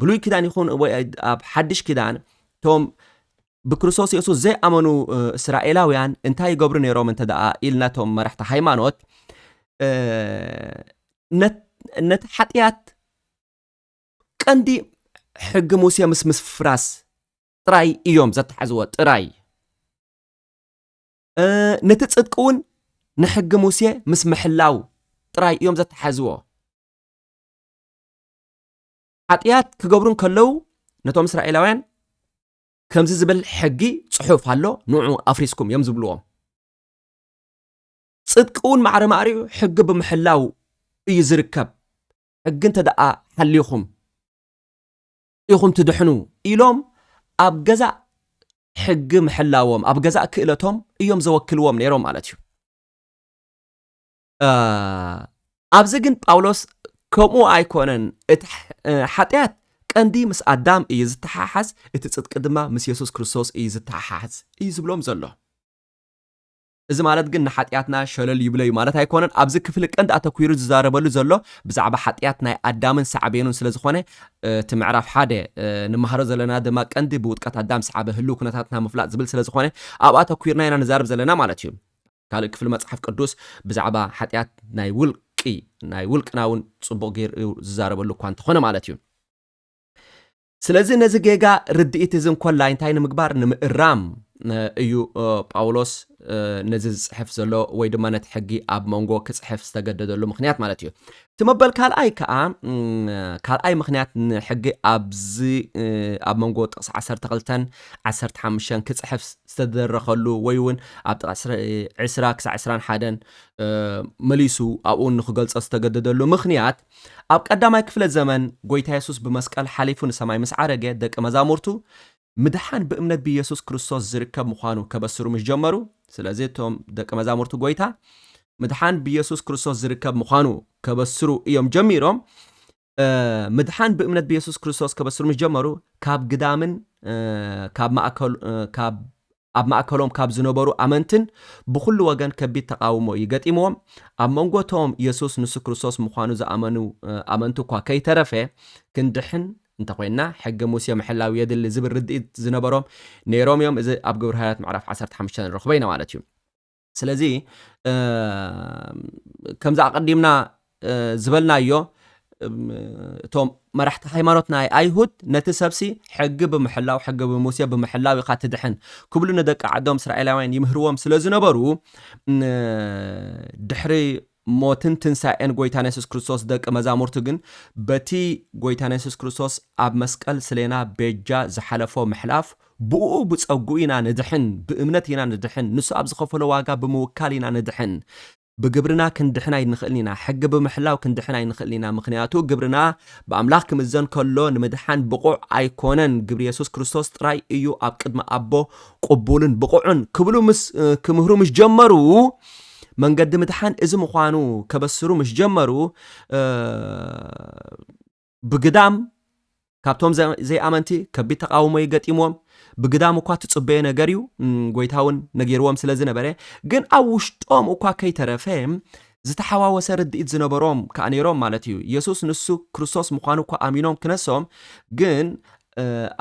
Speaker 3: ብሉይ ኪዳን ይኹን ወይ ኣብ ሓድሽ ኪዳን ቶም ብክርስቶስ ኢየሱስ ዘይኣመኑ እስራኤላውያን እንታይ ይገብሩ ነይሮም እንተደኣ ኢልናቶም መራሕቲ ሃይማኖት ነቲ ሓጢያት ቀንዲ ሕጊ ሙሴ ምስ ምፍራስ ጥራይ እዮም ዘተሓዝዎ ጥራይ ነቲ ጽድቂ እውን ንሕጊ ሙሴ ምስ ምሕላው ጥራይ እዮም ዘተሓዝዎ ሓጢያት ክገብሩን ከለው ነቶም እስራኤላውያን ከምዚ ዝብል ሕጊ ጽሑፍ ኣሎ ንዑ ኣፍሪስኩም እዮም ዝብልዎም ጽድቁን ማዕረማሪኡ ሕጊ ብምሕላው እዩ ዝርከብ ሕጊ እንተደኣ ሓሊኹም ኢኹም ትድሕኑ ኢሎም ኣብ ገዛ ሕጊ ምሕላዎም ኣብ ገዛእ ክእለቶም እዮም ዘወክልዎም ነይሮም ማለት እዩ ኣብዚ ግን ጳውሎስ ከምኡ ኣይኮነን እቲ ሓጢያት ቀንዲ ምስ ኣዳም እዩ ዝተሓሓዝ እቲ ጽድቂ ድማ ምስ ኢየሱስ ክርስቶስ እዩ ዝተሓሓዝ እዩ ዝብሎም ዘሎ እዚ ማለት ግን ንሓጢያትና ሸለል ይብለዩ ማለት ኣይኮነን ኣብዚ ክፍሊ ቀንዲ ኣተኲሩ ዝዛረበሉ ዘሎ ብዛዕባ ሓጢያት ናይ ኣዳምን ሳዕቤኑን ስለ ዝኾነ እቲ ምዕራፍ 1 ንመሃሮ ዘለና ድማ ቀንዲ ብውድቀት ኣዳም ሳዕበ ህልው ኩነታትና ምፍላጥ ዝብል ስለ ዝኾነ ኣብ ኣተኲርና ኢና ንዛረብ ዘለና ማለት እዩ ካልእ ክፍሊ መጽሓፍ ቅዱስ ብዛዕባ ሓጢያት ናይ ውልቅና እውን ጽቡቕ ገይሩ ዝዛረበሉ እኳ እንተኾነ ማለት እዩ ስለዚ ነዚ ጌጋ ርድኢት እዚ እንኮላይ እንታይ ንምግባር ንምእራም እዩ ጳውሎስ ነዚ ዝጽሕፍ ዘሎ ወይ ድማ ነቲ ሕጊ ኣብ መንጎ ክጽሕፍ ዝተገደደሉ ምኽንያት ማለት እዩ እቲ መበል ካልኣይ ምኽንያት ንሕጊ ኣብዚ ኣብ መንጎ ጥቕሲ 12-15 ክጽሕፍ ዝተደረኸሉ ወይ እውን ኣብ ጥቕሲ 20-21 መሊሱ ኣብኡ ንኽገልጾ ዝተገደደሉ ምኽንያት ኣብ ቀዳማይ ክፍለ ዘመን ጎይታ ኢየሱስ ብመስቀል ሓሊፉ ንሰማይ ምስ ዓረገ ደቂ መዛሙርቱ ምድሓን ብእምነት ብኢየሱስ ክርስቶስ ዝርከብ ምዃኑ ከበስሩ ምስ ጀመሩ ስለዚ እቶም ደቂ መዛሙርቱ ጎይታ ምድሓን ብኢየሱስ ክርስቶስ ዝርከብ ምዃኑ ከበስሩ እዮም ጀሚሮም ምድሓን ብእምነት ብኢየሱስ ክርስቶስ ከበስሩ ምስ ጀመሩ ካብ ግዳምን ኣብ ማእከሎም ካብ ዝነበሩ ኣመንትን ብኩሉ ወገን ከቢድ ተቃውሞ ይገጢምዎም ኣብ መንጎቶም ኢየሱስ ንሱ ክርስቶስ ምዃኑ ዝኣመኑ ኣመንቱ እኳ ከይተረፈ ክንድሕን እንተኮይና ሕጊ ሙሴ ምሕላው የድሊ ዝብል ርድኢት ዝነበሮም ነይሮም እዮም እዚ ኣብ ግብረ ሐዋርያት ምዕራፍ 15 ንረኽቦ ኢና ማለት እዩ ስለዚ ከምዛ ኣቀዲምና ዝበልናዮ እቶም መራሕቲ ሃይማኖት ናይ ኣይሁድ ነቲ ሰብሲ ሕጊ ብምሕላው ሕጊ ብሙሴ ብምሕላው ኢኻ ትድሕን ክብሉ ንደቂ ዓዶም እስራኤላውያን ይምህርዎም ስለ ዝነበሩ ድሕሪ ሞትን ትንሳኤን ጎይታ ኢየሱስ ክርስቶስ ደቂ መዛሙርቱ ግን በቲ ጎይታ ኢየሱስ ክርስቶስ ኣብ መስቀል ስለና ቤጃ ዝሓለፎ ምሕላፍ ብኡ ብጸጉ ኢና ንድሕን ብእምነት ኢና ንድሕን ንሱ ኣብ ዝኸፈሎ ዋጋ ብምውካል ኢና ንድሕን ብግብርና ክንድሕና ይንኽእልና ሕጊ ብምሕላው ክንድሕና ይንኽእልና ምኽንያቱ ግብርና ብኣምላኽ ክምዘን ከሎ ንምድሓን ብቑዕ ኣይኮነን ግብሪ ኢየሱስ ክርስቶስ ጥራይ እዩ ኣብ ቅድሚ ኣቦ ቅቡልን ብቑዕን ክብሉ ምስ ክምህሩ ምስ ጀመሩ መንገዲ ምድሓን እዚ ምዃኑ ከበስሩ ምስ ጀመሩ ብግዳም ካብቶም ዘይኣመንቲ ከቢድ ተቃውሞ ይገጢሞም ብግዳም እኳ ትጽበየ ነገር እዩ ጎይታውን ነጊርዎም ስለ ዝነበረ ግን ኣብ ውሽጦም እኳ ከይተረፈ ዝተሓዋወሰ ርድኢት ዝነበሮም ከዓ ነይሮም ማለት እዩ ኢየሱስ ንሱ ክርስቶስ ምዃኑ እኳ ኣሚኖም ክነሶም ግን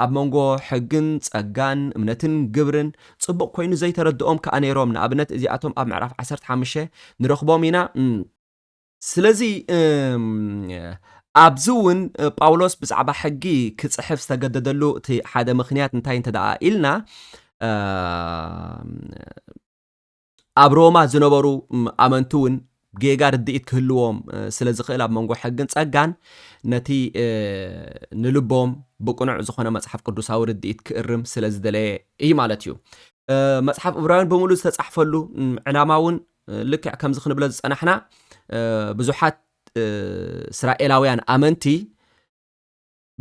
Speaker 3: ኣብ መንጎ ሕግን ጸጋን እምነትን ግብርን ጽቡቕ ኮይኑ ዘይተረድኦም ከዓ ነይሮም ንኣብነት እዚኣቶም ኣብ ምዕራፍ 15 ንረኽቦም ኢና ስለዚ ኣብዚ እውን ጳውሎስ ብዛዕባ ሕጊ ክጽሕፍ ዝተገደደሉ እቲ ሓደ ምኽንያት እንታይ እንተደኣ ኢልና ኣብ ሮማ ዝነበሩ ኣመንቲ እውን ጌጋ ርድኢት ክህልዎም ስለ ዝኽእል ኣብ መንጎ ሕግን ጸጋን ነቲ ንልቦም ብቁኑዕ ዝኾነ መጽሓፍ ቅዱሳዊ ርድኢት ክእርም ስለ ዝደለየ እዩ ማለት እዩ መጽሓፍ ዕብራውያን ብምሉእ ዝተጻሕፈሉ ዕላማ እውን ልክዕ ከምዚ ክንብሎ ዝጸናሕና ብዙሓት እስራኤላውያን ኣመንቲ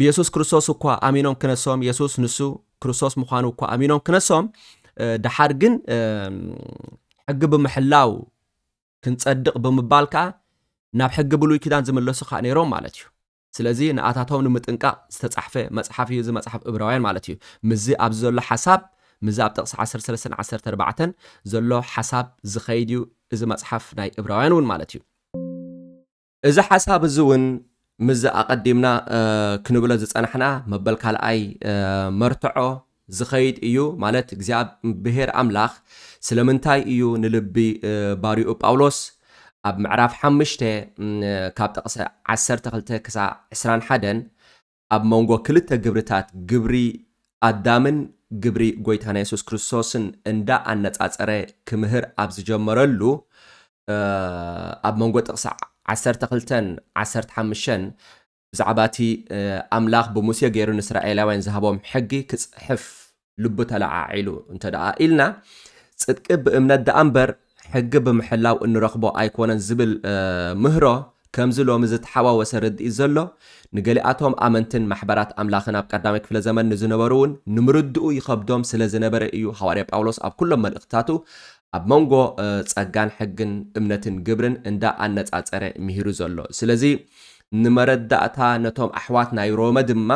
Speaker 3: ብኢየሱስ ክርስቶስ እኳ ኣሚኖም ክነሶም ኢየሱስ ንሱ ክርስቶስ ምዃኑ እኳ ኣሚኖም ክነሶም ድሓር ግን ሕጊ ብምሕላው ክንጸድቕ ብምባል ከዓ ናብ ሕጊ ብሉይ ኪዳን ዝምለሱ ከዓ ነይሮም ማለት እዩ ስለዚ ንኣታቶም ንምጥንቃቕ ዝተጻሕፈ መጽሓፍ እዩ እዚ መጽሓፍ ዕብራውያን ማለት እዩ ምዚ ኣብዚ ዘሎ ሓሳብ ምዚ ኣብ ጥቕሲ 13-14 ዘሎ ሓሳብ ዝኸይድ እዩ እዚ መጽሓፍ ናይ ዕብራውያን እውን ማለት እዩ እዚ ሓሳብ እዚ እውን ምዚ ኣቐዲምና ክንብሎ ዝጸናሕና መበል ካልኣይ መርትዖ ዝኸይድ እዩ ማለት እግዚኣብሔር ኣምላኽ ስለምንታይ እዩ ንልቢ ባሪኡ ጳውሎስ ኣብ ምዕራፍ 5 ካብ ጥቕሲ 12-21 ኣብ መንጎ ክልተ ግብርታት ግብሪ ኣዳምን ግብሪ ጎይታና ኢየሱስ ክርስቶስን እንዳ ኣነጻጸረ ክምህር ኣብ ዝጀመረሉ ኣብ መንጎ ጥቕሲ 12-15 ብዛዕባ እቲ ኣምላኽ ብሙሴ ገይሩ ንእስራኤላውያን ዝሃቦም ሕጊ ክጽሕፍ ልቡ ተለዓዒሉ እንተደኣ ኢልና ጽድቂ ብእምነት ደኣ እምበር ሕጊ ብምሕላው እንረኽቦ ኣይኮነን ዝብል ምህሮ ከምዚ ሎሚ ዝተሓዋወሰ ርድኢ ዘሎ ንገሊኣቶም ኣመንትን ማሕበራት ኣምላኽን ኣብ ቀዳማይ ክፍለ ዘመን ንዝነበሩውን ንምርድኡ ይኸብዶም ስለ ዝነበረ እዩ ሓዋርያ ጳውሎስ ኣብ ኩሎም መልእኽታቱ ኣብ መንጎ ጸጋን ሕግን እምነትን ግብርን እንዳ ኣነጻጸረ ምሂሩ ዘሎ ስለዚ ንመረዳእታ ነቶም ኣሕዋት ናይ ሮመ ድማ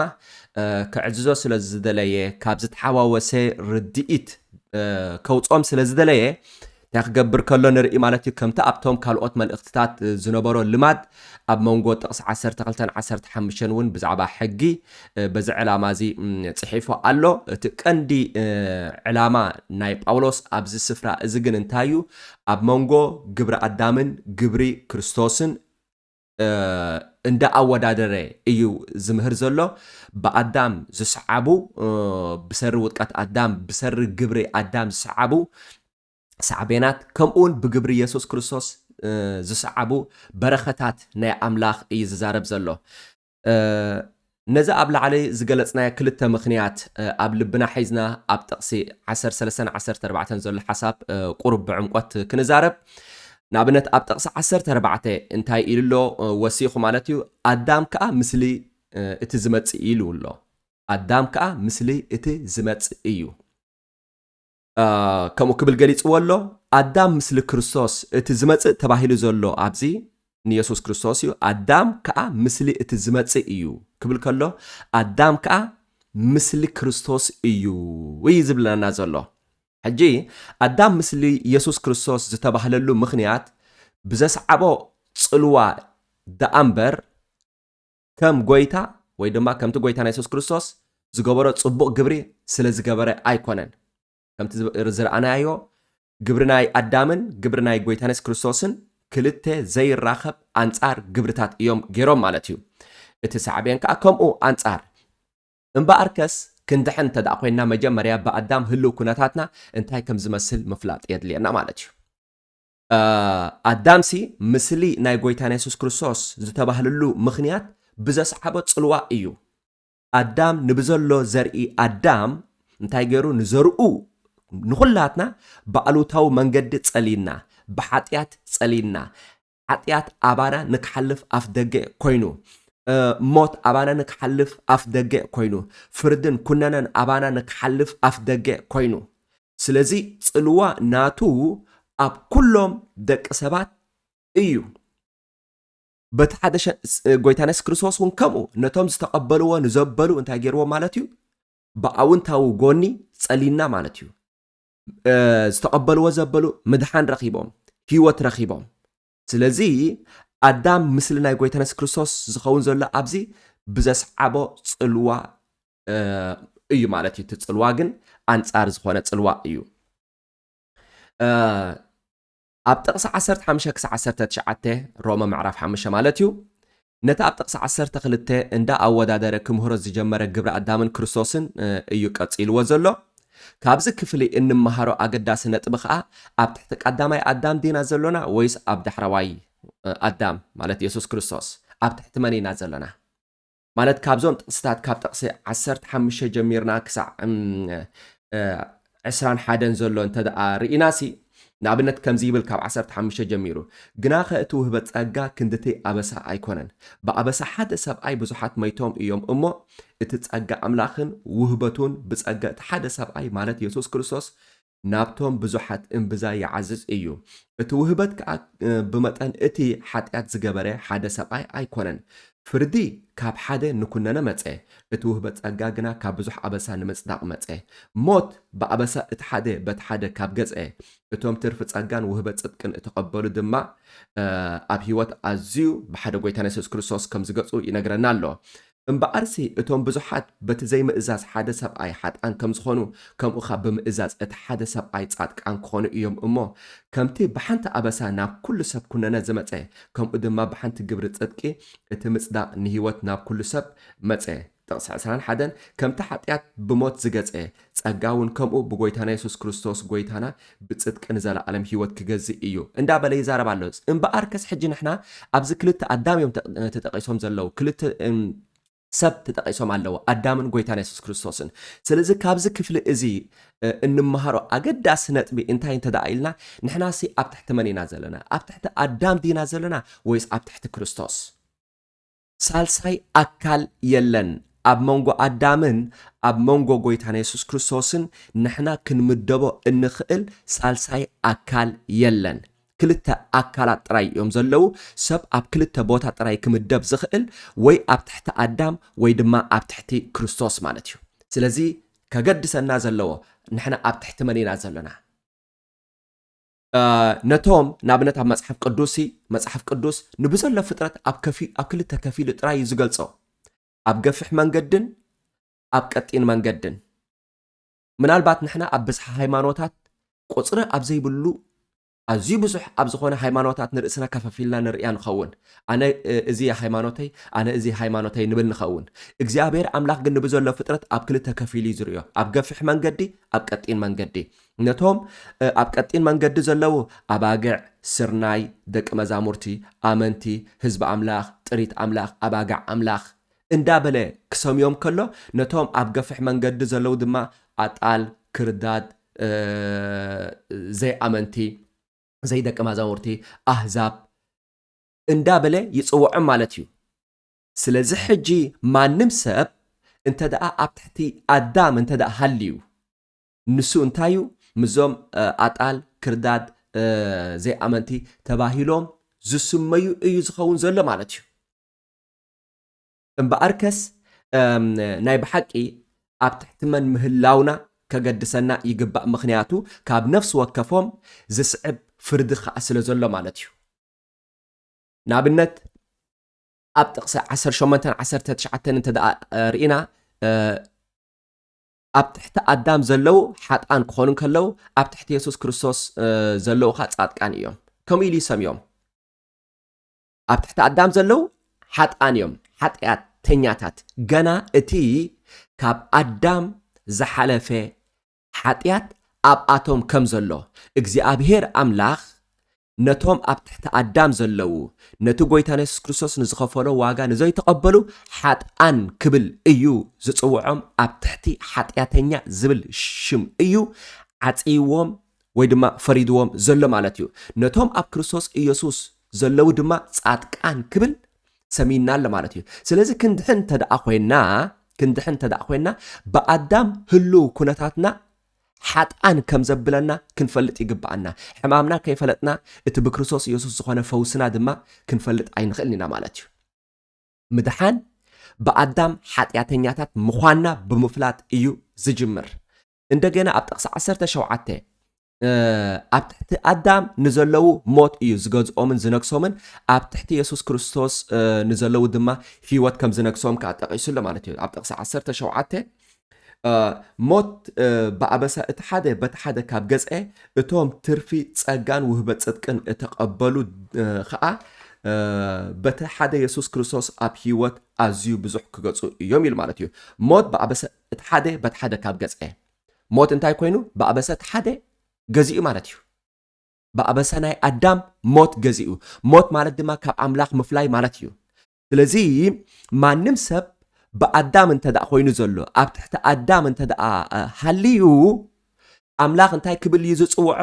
Speaker 3: ክዕዝዞ ስለ ዝደለየ ካብ ዝተሓዋወሰ ርድኢት ከውጾም ስለ ዝደለየ ተኽገብር ከሎ ንርኢ ማለት እዩ ከምቲ ኣብቶም ካልኦት መልእኽትታት ዝነበሮ ልማድ ኣብ መንጎ ጥቕስ 12-15 እውን ብዛዕባ ሕጊ በዚ ዕላማ እዚ ጽሒፉ ኣሎ እቲ ቀንዲ ዕላማ ናይ ጳውሎስ ኣብዚ ስፍራ እዚ ግን እንታይ እዩ ኣብ መንጎ ግብሪ ኣዳምን ግብሪ ክርስቶስን እንዳ ኣወዳደረ እዩ ዝምህር ዘሎ ብኣዳም ዝሰዓቡ ብሰሪ ውጥቀት ኣዳም ብሰሪ ግብሪ ኣዳም ዝሰዓቡ ሳዕቤናት ከምኡን ብግብሪ ኢየሱስ ክርስቶስ ዝሰዓቡ በረኸታት ናይ ኣምላኽ እዩ ዝዛረብ ዘሎ ነዚ ኣብ ላዕሊ ዝገለጽናዮ ክልተ ምኽንያት ኣብ ልብና ሒዝና ኣብ ጥቕሲ 13-14 ዘሎ ሓሳብ ቁርብ ብዕምቆት ክንዛረብ ንኣብነት ኣብ ጥቕሲ 14 እንታይ ኢሉሎ ወሲኹ ማለት እዩ ኣዳም ከዓ ምስሊ እቲ ዝመጽእ ኢሉ ኣሎ ኣዳም ከዓ ምስሊ እቲ ዝመጽእ እዩ ከምኡ ክብል ገሊጽዎ ኣሎ ኣዳም ምስሊ ክርስቶስ እቲ ዝመጽእ ተባሂሉ ዘሎ ኣብዚ ንኢየሱስ ክርስቶስ እዩ ኣዳም ከዓ ምስሊ እቲ ዝመጽእ እዩ ክብል ከሎ ኣዳም ከዓ ምስሊ ክርስቶስ እዩ ወይ ዝብለና ዘሎ ሕጂ ኣዳም ምስሊ ኢየሱስ ክርስቶስ ዝተባህለሉ ምኽንያት ብዘስዓቦ ጽልዋ ደኣምበር ከም ጎይታ ወይ ድማ ከምቲ ጎይታ ናይ ኢየሱስ ክርስቶስ ዝገበሮ ጽቡቕ ግብሪ ስለ ዝገበረ ኣይኮነን ከምቲ ዝረኣናዮ ግብሪ ናይ ኣዳምን ግብሪ ናይ ጎይታ ናይ ኢየሱስ ክርስቶስን ክልተ ዘይራኸብ ኣንጻር ግብርታት እዮም ገይሮም ማለት እዩ እቲ ሳዕቤን ከዓ ከምኡ ኣንጻር እምበኣርከስ ክንድሕን ተዳእ ኮይና መጀመርያ ብኣዳም ህልው ኩነታትና እንታይ ከም ዝመስል ምፍላጥ የድልየና ማለት እዩ ኣዳምሲ ምስሊ ናይ ጎይታ ናይ ኢየሱስ ክርስቶስ ዝተባህለሉ ምኽንያት ብዘስዓቦ ጽልዋ እዩ ኣዳም ንብዘሎ ዘርኢ ኣዳም እንታይ ገይሩ ንዘርኡ ንኹላትና ብኣሉታዊ መንገዲ ጸሊና ብሓጢያት ጸሊና ሓጢያት ኣባና ንክሓልፍ ኣፍ ደገ ኮይኑ ሞት ኣባና ንክሓልፍ ኣፍ ደገ ኮይኑ ፍርድን ኩነነን ኣባና ንክሓልፍ ኣፍ ደገ ኮይኑ ስለዚ ጽልዋ ናቱ ኣብ ኩሎም ደቂ ሰባት እዩ በቲ ሓደ ጎይታ ኢየሱስ ክርስቶስ እውን ከምኡ ነቶም ዝተቐበልዎ ንዘበሉ እንታይ ገይርዎ ማለት እዩ ብኣውንታዊ ጎኒ ጸሊና ማለት እዩ ዝተቐበልዎ ዘበሉ ምድሓን ረኺቦም ህይወት ረኺቦም ስለዚ ኣዳም ምስሊ ናይ ጎይታ ኢየሱስ ክርስቶስ ዝኸውን ዘሎ ኣብዚ ብዘስዓቦ ጽልዋ እዩ ማለት እዩ እቲ ጽልዋ ግን ኣንጻር ዝኾነ ጽልዋ እዩ ኣብ ጥቕሲ 15-19 ሮማ ምዕራፍ 5 ማለት እዩ ነታ ኣብ ጥቕሲ 12 እንዳ ኣወዳደረ ክምህሮ ዝጀመረ ግብሪ ኣዳምን ክርስቶስን እዩ ቀጺልዎ ዘሎ ካብዚ ክፍሊ እንመሃሮ ኣገዳሲ ነጥቢ ከዓ ኣብ ትሕቲ ቀዳማይ ኣዳም ዲና ዘሎና ወይስ ኣብ ዳሕራዋይ ኣዳም ማለት ኢየሱስ ክርስቶስ ኣብ ትሕቲ መን ኢና ዘለና ማለት ካብዞም ጥቕስታት ካብ ጥቕሲ 15 ጀሚርና ክሳዕ 21 ዘሎ እንተደኣ ርኢናሲ ንኣብነት ከምዚ ይብል ካብ 15 ጀሚሩ ግና ኸእቲ ውህበት ጸጋ ክንድተይ ኣበሳ ኣይኮነን ብኣበሳ ሓደ ሰብኣይ ብዙሓት መይቶም እዮም እሞ እቲ ጸጋ ኣምላኽን ውህበቱን ብጸጋ እቲ ሓደ ሰብኣይ ማለት ኢየሱስ ክርስቶስ ናብቶም ብዙሓት እምብዛ ይዓዝዝ እዩ እቲ ውህበት ከዓ ብመጠን እቲ ሓጢኣት ዝገበረ ሓደ ሰብኣይ ኣይኮነን ፍርዲ ካብ ሓደ ንኩነነ መጸ እቲ ውህበት ጸጋ ግና ካብ ብዙሕ ኣበሳ ንምጽዳቕ መጸ ሞት ብኣበሳ እቲ ሓደ በቲ ሓደ ካብ ገጸ እቶም ትርፊ ጸጋን ውህበት ጽድቅን እተቐበሉ ድማ ኣብ ህይወት ኣዝዩ ብሓደ ጎይታ ኢየሱስ ክርስቶስ ከም ዝገጹ ይነግረና ኣሎ እምበኣርሲ እቶም ብዙሓት በቲ ዘይምእዛዝ ሓደ ሰብኣይ ሓጣን ከም ዝኾኑ ከምኡ ኸ ብምእዛዝ እቲ ሓደ ሰብኣይ ጻድቃን ክኾኑ እዮም እሞ ከምቲ ብሓንቲ ኣበሳ ናብ ኩሉ ሰብ ኩነነ ዝመጸ ከምኡ ድማ ብሓንቲ ግብሪ ጽድቂ እቲ ምጽዳቕ ንህይወት ናብ ኩሉ ሰብ መጸ ጥቕሲ 21 ከምቲ ሓጢኣት ብሞት ዝገጸ ጸጋውን ከምኡ ብጎይታና ኢየሱስ ክርስቶስ ጎይታና ብጽድቂ ንዘለዓለም ህይወት ክገዝእ እዩ እንዳበለ ይዛረብ ኣሎ እምበኣርከስ ሕጂ ንሕና ኣብዚ ክልተ ኣዳም እዮም ተጠቂሶም ዘለው ክልተ ሰብ ተጠቂሶም ኣለዎ ኣዳምን ጎይታና ኢየሱስ ክርስቶስን ስለዚ ካብዚ ክፍሊ እዚ እንመሃሮ ኣገዳሲ ነጥቢ እንታይ እንተደኣ ኢልና ንሕናሲ ኣብ ትሕቲ መን ኢና ዘለና ኣብ ትሕቲ ኣዳም ዲና ዘለና ወይስ ኣብ ትሕቲ ክርስቶስ ሳልሳይ ኣካል የለን ኣብ መንጎ ኣዳምን ኣብ መንጎ ጎይታና ኢየሱስ ክርስቶስን ንሕና ክንምደቦ እንኽእል ሳልሳይ ኣካል የለን ክልተ ኣካላት ጥራይ እዮም ዘለዉ ሰብ ኣብ ክልተ ቦታ ጥራይ ክምደብ ዝኽእል ወይ ኣብ ትሕቲ ኣዳም ወይ ድማ ኣብ ትሕቲ ክርስቶስ ማለት እዩ ስለዚ ከገድሰና ዘለዎ ንሕና ኣብ ትሕቲ መን ኢና ዘለና ነቶም ናብነት ኣብ መጽሓፍ ቅዱስ ንብዘሎ ፍጥረት ኣብ ክልተ ከፊሉ ጥራይ ዝገልጾ ኣብ ገፊሕ መንገድን ኣብ ቀጢን መንገድን ምናልባት ንሕና ኣብ ብዝሕ ሃይማኖታት ቁፅሪ ኣብ ዘይብሉ ኣዝዩ ብዙሕ ኣብ ዝኾነ ሃይማኖታት ንርእስና ከፈፊልና ንርያ ንኸውን ኣነ እዚ ሃይማኖተይ ኣነ እዚ ሃይማኖተይ ንብል ንኸውን እግዚአብሔር ኣምላኽ ግን ንብዘሎ ፍጥረት ኣብ ክልተ ከፊሉ ዝርዮ ኣብ ገፊሕ መንገዲ ኣብ ቀጢን መንገዲ ነቶም ኣብ ቀጢን መንገዲ ዘለዉ ኣባግዕ ስርናይ ደቂ መዛሙርቲ ኣመንቲ ህዝቢ ኣምላኽ ጥሪት ኣምላኽ ኣባግዕ ኣምላኽ እንዳበለ ክሰምዮም ከሎ ነቶም ኣብ ገፊሕ መንገዲ ዘለዉ ድማ ኣጣል ክርዳድ ዘይኣመንቲ ዘይደቂ መዛሙርቲ ኣህዛብ እንዳበለ ይጽውዑ ማለት እዩ ስለዚ ሕጂ ማንም ሰብ እንተደኣ ኣብ ትሕቲ ኣዳም እንተደኣ ሃልዩ ንሱ እንታዩ ምዞም ኣጣል ክርዳድ ዘይኣመንቲ ተባሂሎም ዝስመዩ እዩ ዝኸውን ዘሎ ማለት እዩ እምበኣርከስ ናይ ብሓቂ ኣብ ትሕቲ መን ምህላውና ከገድሰና ይግባእ ምኽንያቱ ካብ ነፍሲ ወከፎም ዝስዕብ ፍርዲ ከዓ ስለ ዘሎ ማለት እዩ ንኣብነት ኣብ ጥቕሲ 18-19 እንተደኣ ርኢና ኣብ ትሕቲ ኣዳም ዘለዉ ሓጣን ክኾኑ ከለዉ ኣብ ትሕቲ ኢየሱስ ክርስቶስ ዘለዉ ኻ ጻድቃን እዮም ከምኡ ኢሉ ይሰምዮም ኣብ ትሕቲ ኣዳም ዘለዉ ሓጣን እዮም ሓጢአተኛታት ገና እቲ ካብ ኣዳም ዝሓለፈ ሓጢአት ኣብ ኣቶም ከም ዘሎ እግዚአብሔር ኣምላኽ ነቶም ኣብ ትሕቲ ኣዳም ዘለዉ ነቲ ጎይታና ኢየሱስ ክርስቶስ ንዝኸፈሎ ዋጋ ንዘይተቐበሉ ሓጥኣን ክብል እዩ ዝጽውዖም ኣብ ትሕቲ ሓጢአተኛ ዝብል ሽም እዩ ዓጽይዎም ወይ ድማ ፈሪድዎም ዘሎ ማለት እዩ ነቶም ኣብ ክርስቶስ ኢየሱስ ዘለዉ ድማ ጻድቃን ክብል ሰሚና ኣሎ ማለት እዩ ስለዚ ክንድሕን ተደኣ ኮይና ብኣዳም ህሉ ኩነታትና ሓጥኣን ከም ዘብለና ክንፈልጥ ይግባአና ሕማምና ከይፈለጥና እቲ ብክርስቶስ ኢየሱስ ዝኾነ ፈውስና ድማ ክንፈልጥ ኣይንኽእል ኢና ማለት እዩ ምድሓን ብኣዳም ሓጢአተኛታት ምዃንና ብምፍላጥ እዩ ዝጅምር እንደገና ኣብ ጥቕሲ 17 ኣብ ትሕቲ ኣዳም ንዘለዉ ሞት እዩ ዝገዝኦምን ዝነግሶምን ኣብ ትሕቲ ኢየሱስ ክርስቶስ ንዘለዉ ድማ ህይወት ከም ዝነግሶም ከዓ ጠቂሱሎ ማለት እዩ ኣብ ጥቕሲ 17 ሞት ብኣበሳ እቲ ሓደ በቲ ሓደ ካብ ገጽ እቶም ትርፊ ጸጋን ውህበት ጽድቅን እተቐበሉ ከዓ በቲ ሓደ ኢየሱስ ክርስቶስ ኣብ ህይወት ኣዝዩ ብዙሕ ክገጹ እዮም ኢሉ ማለት እዩ ሞት ብኣበሳ እቲ ሓደ በቲ ሓደ ካብ ገጽ ሞት እንታይ ኮይኑ ብኣበሳ እቲ ሓደ ገዚኡ ማለት እዩ ብኣበሳ ናይ ኣዳም ሞት ገዚኡ ሞት ማለት ድማ ካብ ኣምላኽ ምፍላይ ማለት እዩ ስለዚ ማንም ሰብ ብኣዳም እንተደኣ ኮይኑ ዘሎ ኣብ ትሕቲ ኣዳም እንተደኣ ሃልዩ ኣምላኽ እንታይ ክብል እዩ ዝጽውዖ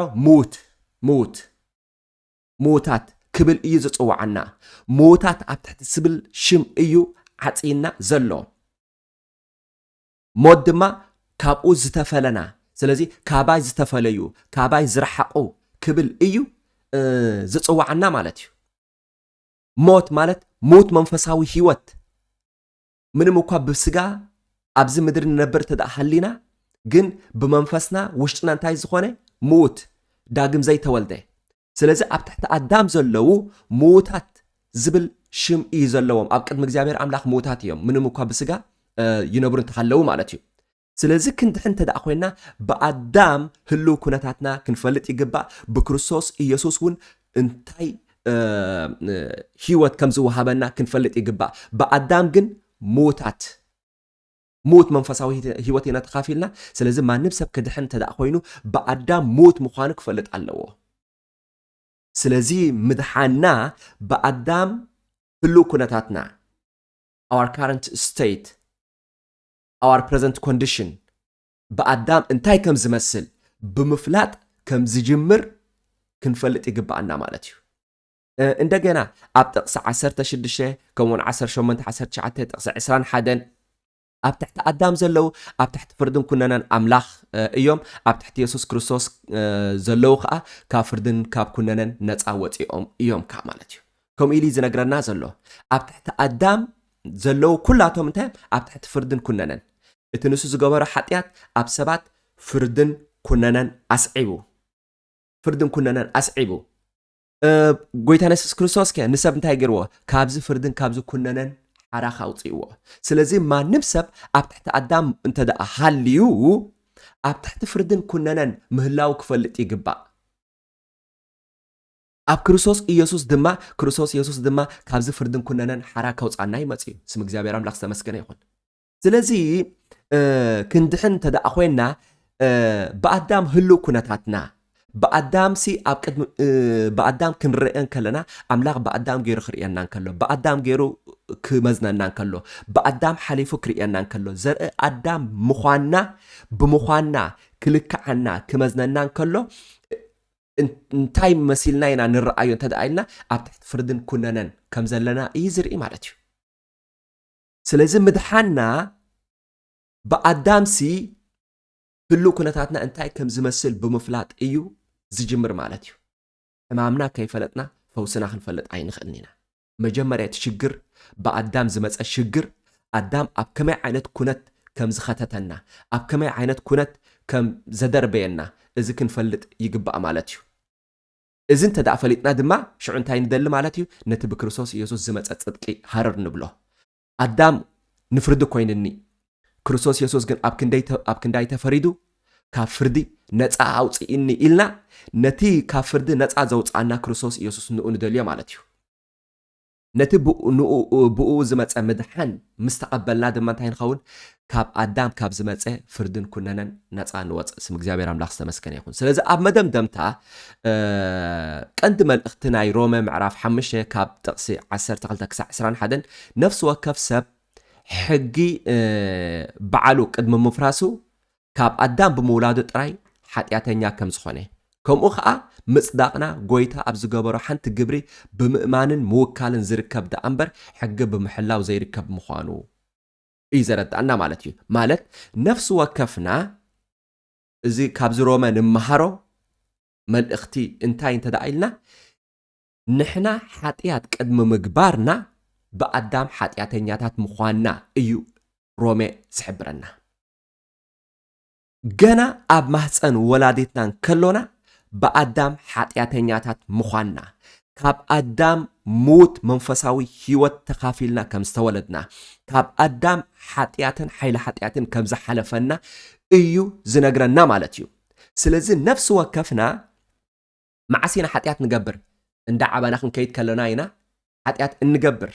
Speaker 3: ሙታት ክብል እዩ ዝጽውዓና ሙታት ኣብ ትሕቲ ዝብል ሽም እዩ ዓጺና ዘሎ ሞት ድማ ካብኡ ዝተፈለና ስለዚ ካባይ ዝተፈለዩ ካባይ ዝረሓቁ ክብል እዩ ዝጽውዓና ማለት እዩ ሞት ማለት ሞት መንፈሳዊ ህይወት ምንም እኳ ብስጋ ኣብዚ ምድሪ ንነብር ተደኣ ሃሊና ግን ብመንፈስና ውሽጥና እንታይ ዝኾነ ሞት ዳግም ዘይተወልደ ስለዚ ኣብ ትሕቲ ኣዳም ዘለዉ ሞታት ዝብል ሽም እዩ ዘለዎም ኣብ ቅድሚ እግዚአብሔር ኣምላኽ ሞታት እዮም ምንም እኳ ብስጋ ይነብሩ እንተሃለዉ ማለት እዩ ስለዚ ክንድሕን ተደኣ ኮይና ብኣዳም ህልው ኩነታትና ክንፈልጥ ይግባእ ብክርስቶስ ኢየሱስ እውን እንታይ ህይወት ከም ዝወሃበና ክንፈልጥ ይግባእ ብኣዳም ግን ሞት መንፈሳዊ ህይወት ኢና ተኻፊልና ስለዚ ማንም ሰብ ክድሕን ተደኣ ኮይኑ ብኣዳም ሞት ምዃኑ ክፈልጥ ኣለዎ ስለዚ ምድሓና ብኣዳም ህልው ኩነታትና our current state, our present condition بأدام انتاي كم زمسل بمفلات كم زجمر كنفلت يقبعنا مالتيو እንደገና ኣብ ጥቕሲ 16 ከምኡን 18 19 ጥቕሲ 21 ኣብ ትሕቲ ኣዳም ዘለው ኣብ ትሕቲ ፍርድን ኩነናን ኣምላኽ እዮም ኣብ ትሕቲ ኢየሱስ ክርስቶስ ዘለው ከዓ ካብ ፍርድን ካብ ኩነናን ነፃ ወፂኦም እዮም ከዓ ማለት እዩ ከም ኢሊ ዝነግረና ዘሎ ኣብ ትሕቲ ኣዳም ዘለው ኩላቶም እንታይ ኣብ ትሕቲ ፍርድን ኩነናን እቲ ንሱ ዝገበሮ ሓጢያት ኣብ ሰባት ፍርድን ኩነናን ኣስዒቡ ጎይታና ኢየሱስ ክርስቶስ ንሰብ እንታይ ገይርዎ ካብዚ ፍርድን ካብዚ ኩነናን ሓራኻ ኣውፅይዎ ስለዚ ማንም ሰብ ኣብ ትሕቲ ኣዳም እንተደኣ ሃልዩ ኣብ ትሕቲ ፍርድን ኩነናን ምህላው ክፈልጥ ይግባእ ኣብ ክርስቶስ ኢየሱስ ድማ ካብዚ ፍርድን ኩነናን ሓራካ ኣውፃና ይመጽእ ስም እግዚአብሔር ኣምላኽ ዝተመስገነ ይኹን ስለዚ ክንድሕን እንተደኣ ኮይና በኣዳም ህሉ ኩነታትና በአዳም ሲ ኣብ ቅድም በአዳም ክንርአን ከለና ኣምላኽ በአዳም ገይሩ ክርአና እንከሎ በአዳም ገይሩ ክመዝነና እንከሎ በአዳም ሓሊፉ ክርአና እንከሎ ዘርኢ ኣዳም ብምዃና ክልክዓና ክመዝነና እንከሎ እንታይ መሲልና ኢና ንርአዮ እንተደኣይልና ኣብ ትሕቲ ፍርድን ኩነናን ከም ዘለና እዩ ዝርኢ ማለት እዩ ስለዚ ምድሓና በአዳም ሲ ህሉ ኩነታትና እንታይ ከም ዝመስል ብምፍላጥ እዩ ዝጅምር ማለት እዩ ሕማምና ከይፈለጥና ፈውስና ክንፈልጥ ኣይንኽእልን ኢና መጀመርያ እቲ ሽግር በአዳም ዝመፀ ሽግር ኣዳም ኣብ ከመይ ዓይነት ኩነት ከም ዝኸተተና ኣብ ከመይ ዓይነት ኩነት ከም ዘደርበየና እዚ ክንፈልጥ ይግባእ ማለት እዩ እዚ እንተደኣ ፈሊጥና ድማ ሽዑ እንታይ ንደሊ ማለት እዩ ነቲ ብክርስቶስ ኢየሱስ ዝመፀ ጽድቂ ሃረር ንብሎ ኣዳም ንፍርዲ ኮይንኒ ክርስቶስ ኢየሱስ ግን ኣብ ክንዳይ ተፈሪዱ ካብ ፍርዲ ነፃ ኣውፅኢኒ ኢልና ነቲ ካብ ፍርዲ ነፃ ዘውፃና ክርስቶስ ኢየሱስ ንኡ ንደልዮ ማለት እዩ ነቲ ብኡ ዝመፀ ምድሓን ምስ ተቐበልና ድማ እንታይ ንኸውን ካብ ኣዳም ካብ ዝመፀ ፍርድን ኩነናን ነፃ ንወፅእ ስም እግዚአብሔር ኣምላኽ ዝተመስገነ ይኹን ስለዚ ኣብ መደምደምታ ቀንዲ መልእኽቲ ናይ ሮሜ ምዕራፍ 5 ካብ ጥቕሲ 12 ክሳብ 21 ነፍሲ ወከፍ ሰብ ሕጊ በዓሉ ቅድሚ ምፍራሱ ካብ ኣዳም ብምውላዱ ጥራይ ሓጢያተኛ ከም ዝኾነ ከምኡ ከዓ ምጽዳቕና ጎይታ ኣብ ዝገበሮ ሓንቲ ግብሪ ብምእማንን ምውካልን ዝርከብ ዳ እምበር ሕጊ ብምሕላው ዘይርከብ ምዃኑ እዩ ዘረድኣና ማለት እዩ ማለት ነፍሲ ወከፍና እዚ ካብዚ ሮመ ንምሃሮ መልእኽቲ እንታይ እንተደኣኢልና ንሕና ሓጢያት ቅድሚ ምግባርና በአዳም ሓጢያተኛታት ምዃንና እዩ ሮሜ ዝሕብረና ገና ኣብ ማህፀን ወላዲትና ከሎና በአዳም ሓጢያተኛታት ምዃንና ካብ ኣዳም ሙት መንፈሳዊ ህይወት ተኻፊልና ከም ዝተወለድና ካብ ኣዳም ሓጢያትን ሓይሊ ሓጢያትን ከም ዝሓለፈና እዩ ዝነግረና ማለት እዩ ስለዚ ነፍሲ ወከፍና ማዓሲና ሓጢያት ንገብር እንዳ ዓባና ክንከይድ ከለና ኢና ሓጢያት እንገብር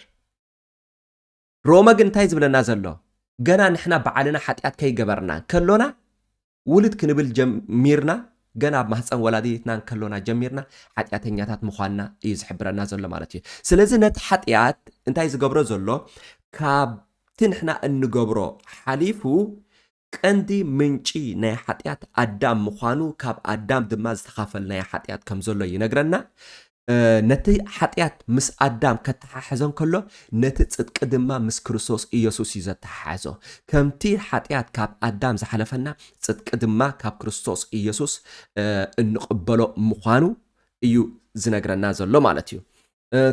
Speaker 3: ሮማ ግን እንታይ ዝብለና ዘሎ ገና ንሕና በዓልና ሓጢያት ከይገበርና ከሎና ውልድ ክንብል ጀሚርና ገና ኣብ ማህፀን ወላዲትና ከሎና ጀሚርና ሓጢያተኛታት ምዃንና እዩ ዝሕብረና ዘሎ ማለት እዩ ስለዚ ነቲ ሓጢያት እንታይ ዝገብሮ ዘሎ ካብቲ ንሕና እንገብሮ ሓሊፉ ቀንዲ ምንጪ ናይ ሓጢያት ኣዳም ምዃኑ ካብ ኣዳም ድማ ዝተኻፈል ናይ ሓጢያት ከም ዘሎ ይነግረና ነቲ ሓጢያት ምስ ኣዳም ከተሓሓዘን ከሎ ነቲ ጽድቂ ድማ ምስ ክርስቶስ ኢየሱስ እዩ ዘተሓሓዞ ከምቲ ሓጢያት ካብ ኣዳም ዝሓለፈና ጽድቂ ድማ ካብ ክርስቶስ ኢየሱስ እንቕበሎ ምዃኑ እዩ ዝነግረና ዘሎ ማለት እዩ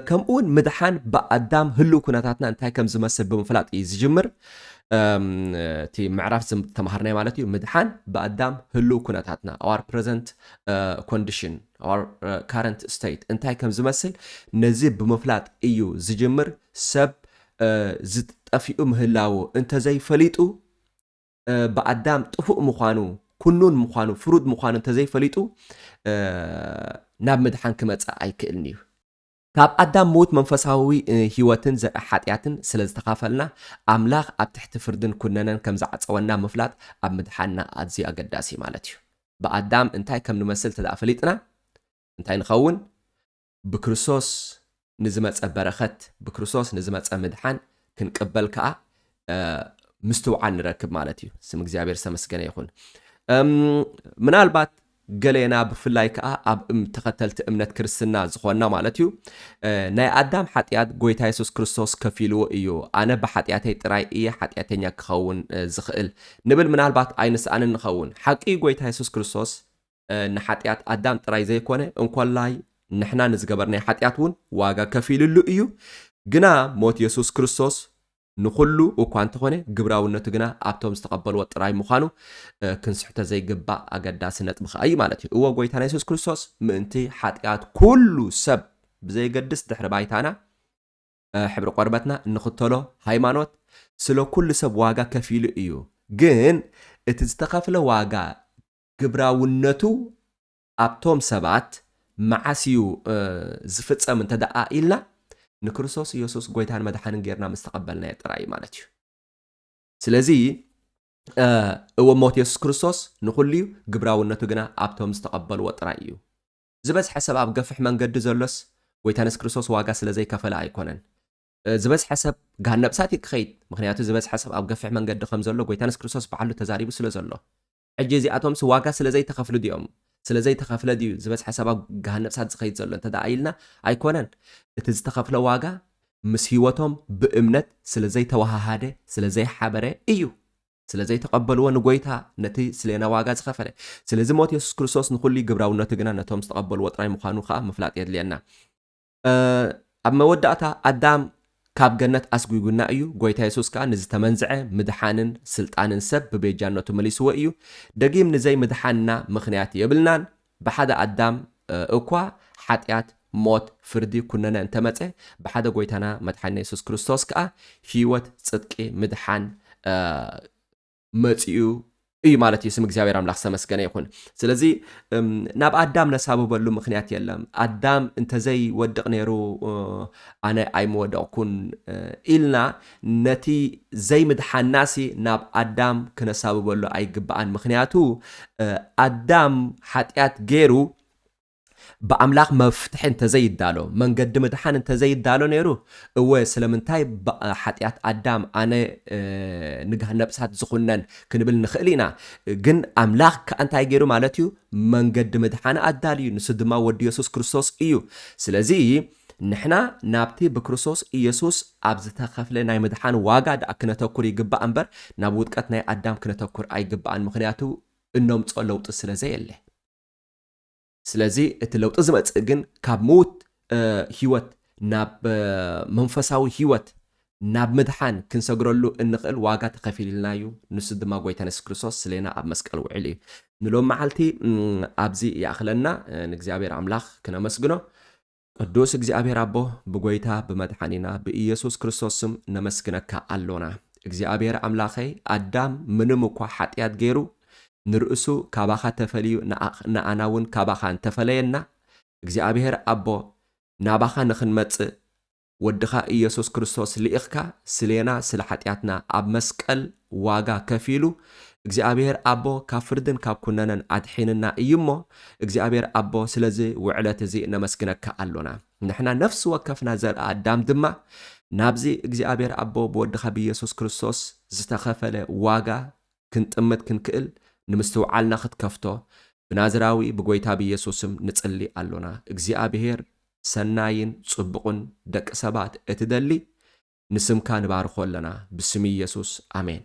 Speaker 3: ከምኡውን ምድሓን በኣዳም ህሉ ኩነታትና እንታይ ከም ዝመስል ብምፍላጥ እዩ ዝጅምር እቲ ምዕራፍ ተማሃርናይ ማለት እዩ ምድሓን በኣዳም ህሉ ኩነታትና our present condition our current state እንታይ ከም ዝመስል ነዚ ብምፍላጥ እዩ ዝጅምር ሰብ ዝጠፊኡ ምህላው እንተዘይፈሊጡ በኣዳም ጥፉእ ምዃኑ ኩኑን ምዃኑ ፍሩድ ምዃኑ እንተዘይፈሊጡ ናብ ምድሓን ክመጽእ ኣይክእልን እዩ ካብ ኣዳም ሞት መንፈሳዊ ህይወትን ሓጢያትን ስለ ዝተኻፈልና ኣምላኽ ኣብ ትሕቲ ፍርድን ኩነናን ከም ዝዓፀወና ምፍላጥ ኣብ ምድሓንና ኣዝዩ ኣገዳሲ ማለት እዩ በኣዳም እንታይ ከም ንመስል ተደኣ ፈሊጥና እንታይ ንኸውን ብክርስቶስ ንዝመፀ በረኸት ብክርስቶስ ንዝመፀ ምድሓን ክንቅበል ከዓ ምስተውዓል ንረክብ ማለት እዩ ስም እግዚአብሔር ዝተመስገነ ይኹን ምናልባት ገሌና ብፍላይ ከዓ ኣብ ተኸተልቲ እምነት ክርስትና ዝኾንና ማለት እዩ ናይ ኣዳም ሓጢያት ጎይታ ኢየሱስ ክርስቶስ ከፊልዎ እዩ ኣነ ብሓጢያተይ ጥራይ እየ ሓጢያተኛ ክኸውን ዝኽእል ንብል ምናልባት ኣይንስኣን ንኸውን ሓቂ ጎይታ ኢየሱስ ክርስቶስ ንሓጢያት ኣዳም ጥራይ ዘይኮነ እንኳላይ ንሕና ንዝገበርናይ ሓጢያት እውን ዋጋ ከፊልሉ እዩ ግና ሞት ኢየሱስ ክርስቶስ ንኹሉ እኳ እንተኾነ ግብራውነቱ ግና ኣብቶም ዝተቐበልዎ ጥራይ ምዃኑ ክንስሕቶ ዘይግባእ ኣገዳሲ ነጥቢ ከዓ እዩ ማለት እዩ እዎ ጎይታና ኢየሱስ ክርስቶስ ምእንቲ ሓጢያት ኩሉ ሰብ ብዘይገድስ ድሕሪ ባይታና ሕብሪ ቆርበትና እንኽተሎ ሃይማኖት ስለ ኩሉ ሰብ ዋጋ ከፊሉ እዩ ግን እቲ ዝተኸፍለ ዋጋ ግብራውነቱ ኣብቶም ሰባት መዓስዩ ዝፍጸም እንተደኣ ኢልና ንክርስቶስ ኢየሱስ ጎይታን መድሓንን ጌርና ምስተቐበልና ጥራይ ማለት እዩ ስለዚ እዎ ሞት ኢየሱስ ክርስቶስ ንኹሉ ግብራውነቱ ግና ኣብቶም ዝተቐበልዎ ጥራይ እዩ ዝበዝሐ ሰብ ኣብ ገፍሕ መንገዲ ዘሎስ ጎይታ ኢየሱስ ክርስቶስ ዋጋ ስለ ዘይከፈለ ኣይኮነን ዝበዝሐ ሰብ ገሃነም እሳት ክኸይድ ምክንያቱ ዝበዝሐ ሰብ ኣብ ገፍሕ መንገዲ ከም ዘሎ ጎይታ ኢየሱስ ክርስቶስ በዓሉ ተዛሪቡ ስለ ዘሎ ሕጂ እዚኣቶም ዋጋ ስለ ዘይተኸፍሉ ዲኦም ስለዘይ ተኸፍለ ድዩ ዝበዝሐ ሰብ ኣብ ገሃነም እሳት ዝኸይድ ዘሎ እንተደኣ ኢልና ኣይኮነን እቲ ዝተኸፍለ ዋጋ ምስ ህይወቶም ብእምነት ስለዘይ ተዋሃሃደ ስለዘይ ሓበረ እዩ ስለዘይ ተቐበልዎ ንጎይታ ነቲ ስለና ዋጋ ዝኸፈለ ስለዚ ሞት ኢየሱስ ክርስቶስ ንኹሉ ግብራውነቱ ግና ነቶም ዝተቐበልዎ ጥራይ ምዃኑ ከዓ ምፍላጥ የድልየና ኣብ መወዳእታ ኣዳም ካብ ገነት ኣስጉጉና እዩ ጎይታ ኢየሱስ ከዓ ንዝተመንዝዐ ምድሓንን ስልጣንን ሰብ ብቤጃነቱ መሊስዎ እዩ ደጊም ንዘይ ምድሓንና ምኽንያት የብልናን ብሓደ ኣዳም እኳ ሓጢያት ሞት ፍርዲ ኩነነ እንተመፀ ብሓደ ጎይታና መድሓንና ኢየሱስ ክርስቶስ ከዓ ህይወት ጽድቂ ምድሓን መጽኡ እዩ ማለት እዩ ስም እግዚአብሔር አምላክ ተመስገነ ይሁን ስለዚ ናብ ኣዳም ነሳበበሉ ምክንያት የለም ኣዳም እንተዘይ ወድቕ ነይሩ ኣነ ኣይምወደቕኩን ኢልና ነቲ ዘይ ምድሓናሲ ናብ ኣዳም ክነሳበበሉ ኣይግባኣን ምክንያቱ ኣዳም ሓጢያት ገይሩ በአምላክ መፍትሕ እንተዘይዳሎ መንገድ ምድሓን እንተዘይዳሎ ነይሩ እወ ስለምንታይ ሓጢያት ኣዳም ኣነ ንገሃነም እሳት ዝኹነን ክንብል ንኽእል ኢና ግን ኣምላክ ከእንታይ ገይሩ ማለት እዩ መንገድ ምድሓን ኣዳልዩ ንሱ ድማ ወዲ ኢየሱስ ክርስቶስ እዩ ስለዚ ንሕና ናብቲ ብክርስቶስ ኢየሱስ ኣብ ዝተኸፍለ ናይ ምድሓን ዋጋ ዳ ክነተኩር ይግባእ እምበር ናብ ውድቀት ናይ ኣዳም ክነተኩር ኣይግባእን ምክንያቱ እኖምጾ ለውጢ ስለዘየለ ስለዚ እቲ ለውጢ ዝመጽእ ግን ካብ ሞት ህይወት ናብ መንፈሳዊ ህይወት ናብ ምድሓን ክንሰግረሉ እንኽእል ዋጋ ተኸፊልናዩ ንሱ ድማ ጎይታ ኢየሱስ ክርስቶስ ስለና ኣብ መስቀል ውዕል እዩ ንሎም መዓልቲ ኣብዚ ያኽለና ንእግዚአብሔር ኣምላኽ ክነመስግኖ ቅዱስ እግዚአብሔር አቦ ብጎይታ በመድሓኒና በኢየሱስ ክርስቶስም ነመስግነካ አሎና እግዚአብሔር አምላኸይ አዳም ምንም እኳ ኃጢአት ገይሩ ንርእሱ ካባኻ ተፈልዩ ንኣናውን ካባኻ ተፈለየና እግዚአብሔር አቦ ናባኻ ንኽንመጽእ ወድኻ ኢየሱስ ክርስቶስ ልኢኽካ ስለና ስለ ኃጢአትና ኣብ መስቀል ዋጋ ከፊሉ እግዚአብሔር አቦ ካብ ፍርድን ካብ ኩነነን ኣድሒንና እዩሞ እግዚአብሔር አቦ ስለዚ ውዕለት እዚ ነመስግነካ አሎና ንሕና ነፍስ ወከፍና ዘርአ ኣዳም ድማ ናብዚ እግዚአብሔር አቦ ብወድኻ ብኢየሱስ ክርስቶስ ዝተኸፈለ ዋጋ ክንጥምት ክንክእል ንምስተውዓልና ክትከፍቶ ብናዝራዊ ብጎይታ ብኢየሱስም ንጽሊ አሎና እግዚአብሔር ሰናይን ጽቡቕን ደቂ ሰባት እትደሊ ንስምካ ንባርኾ ኣለና ብስም ኢየሱስ አሜን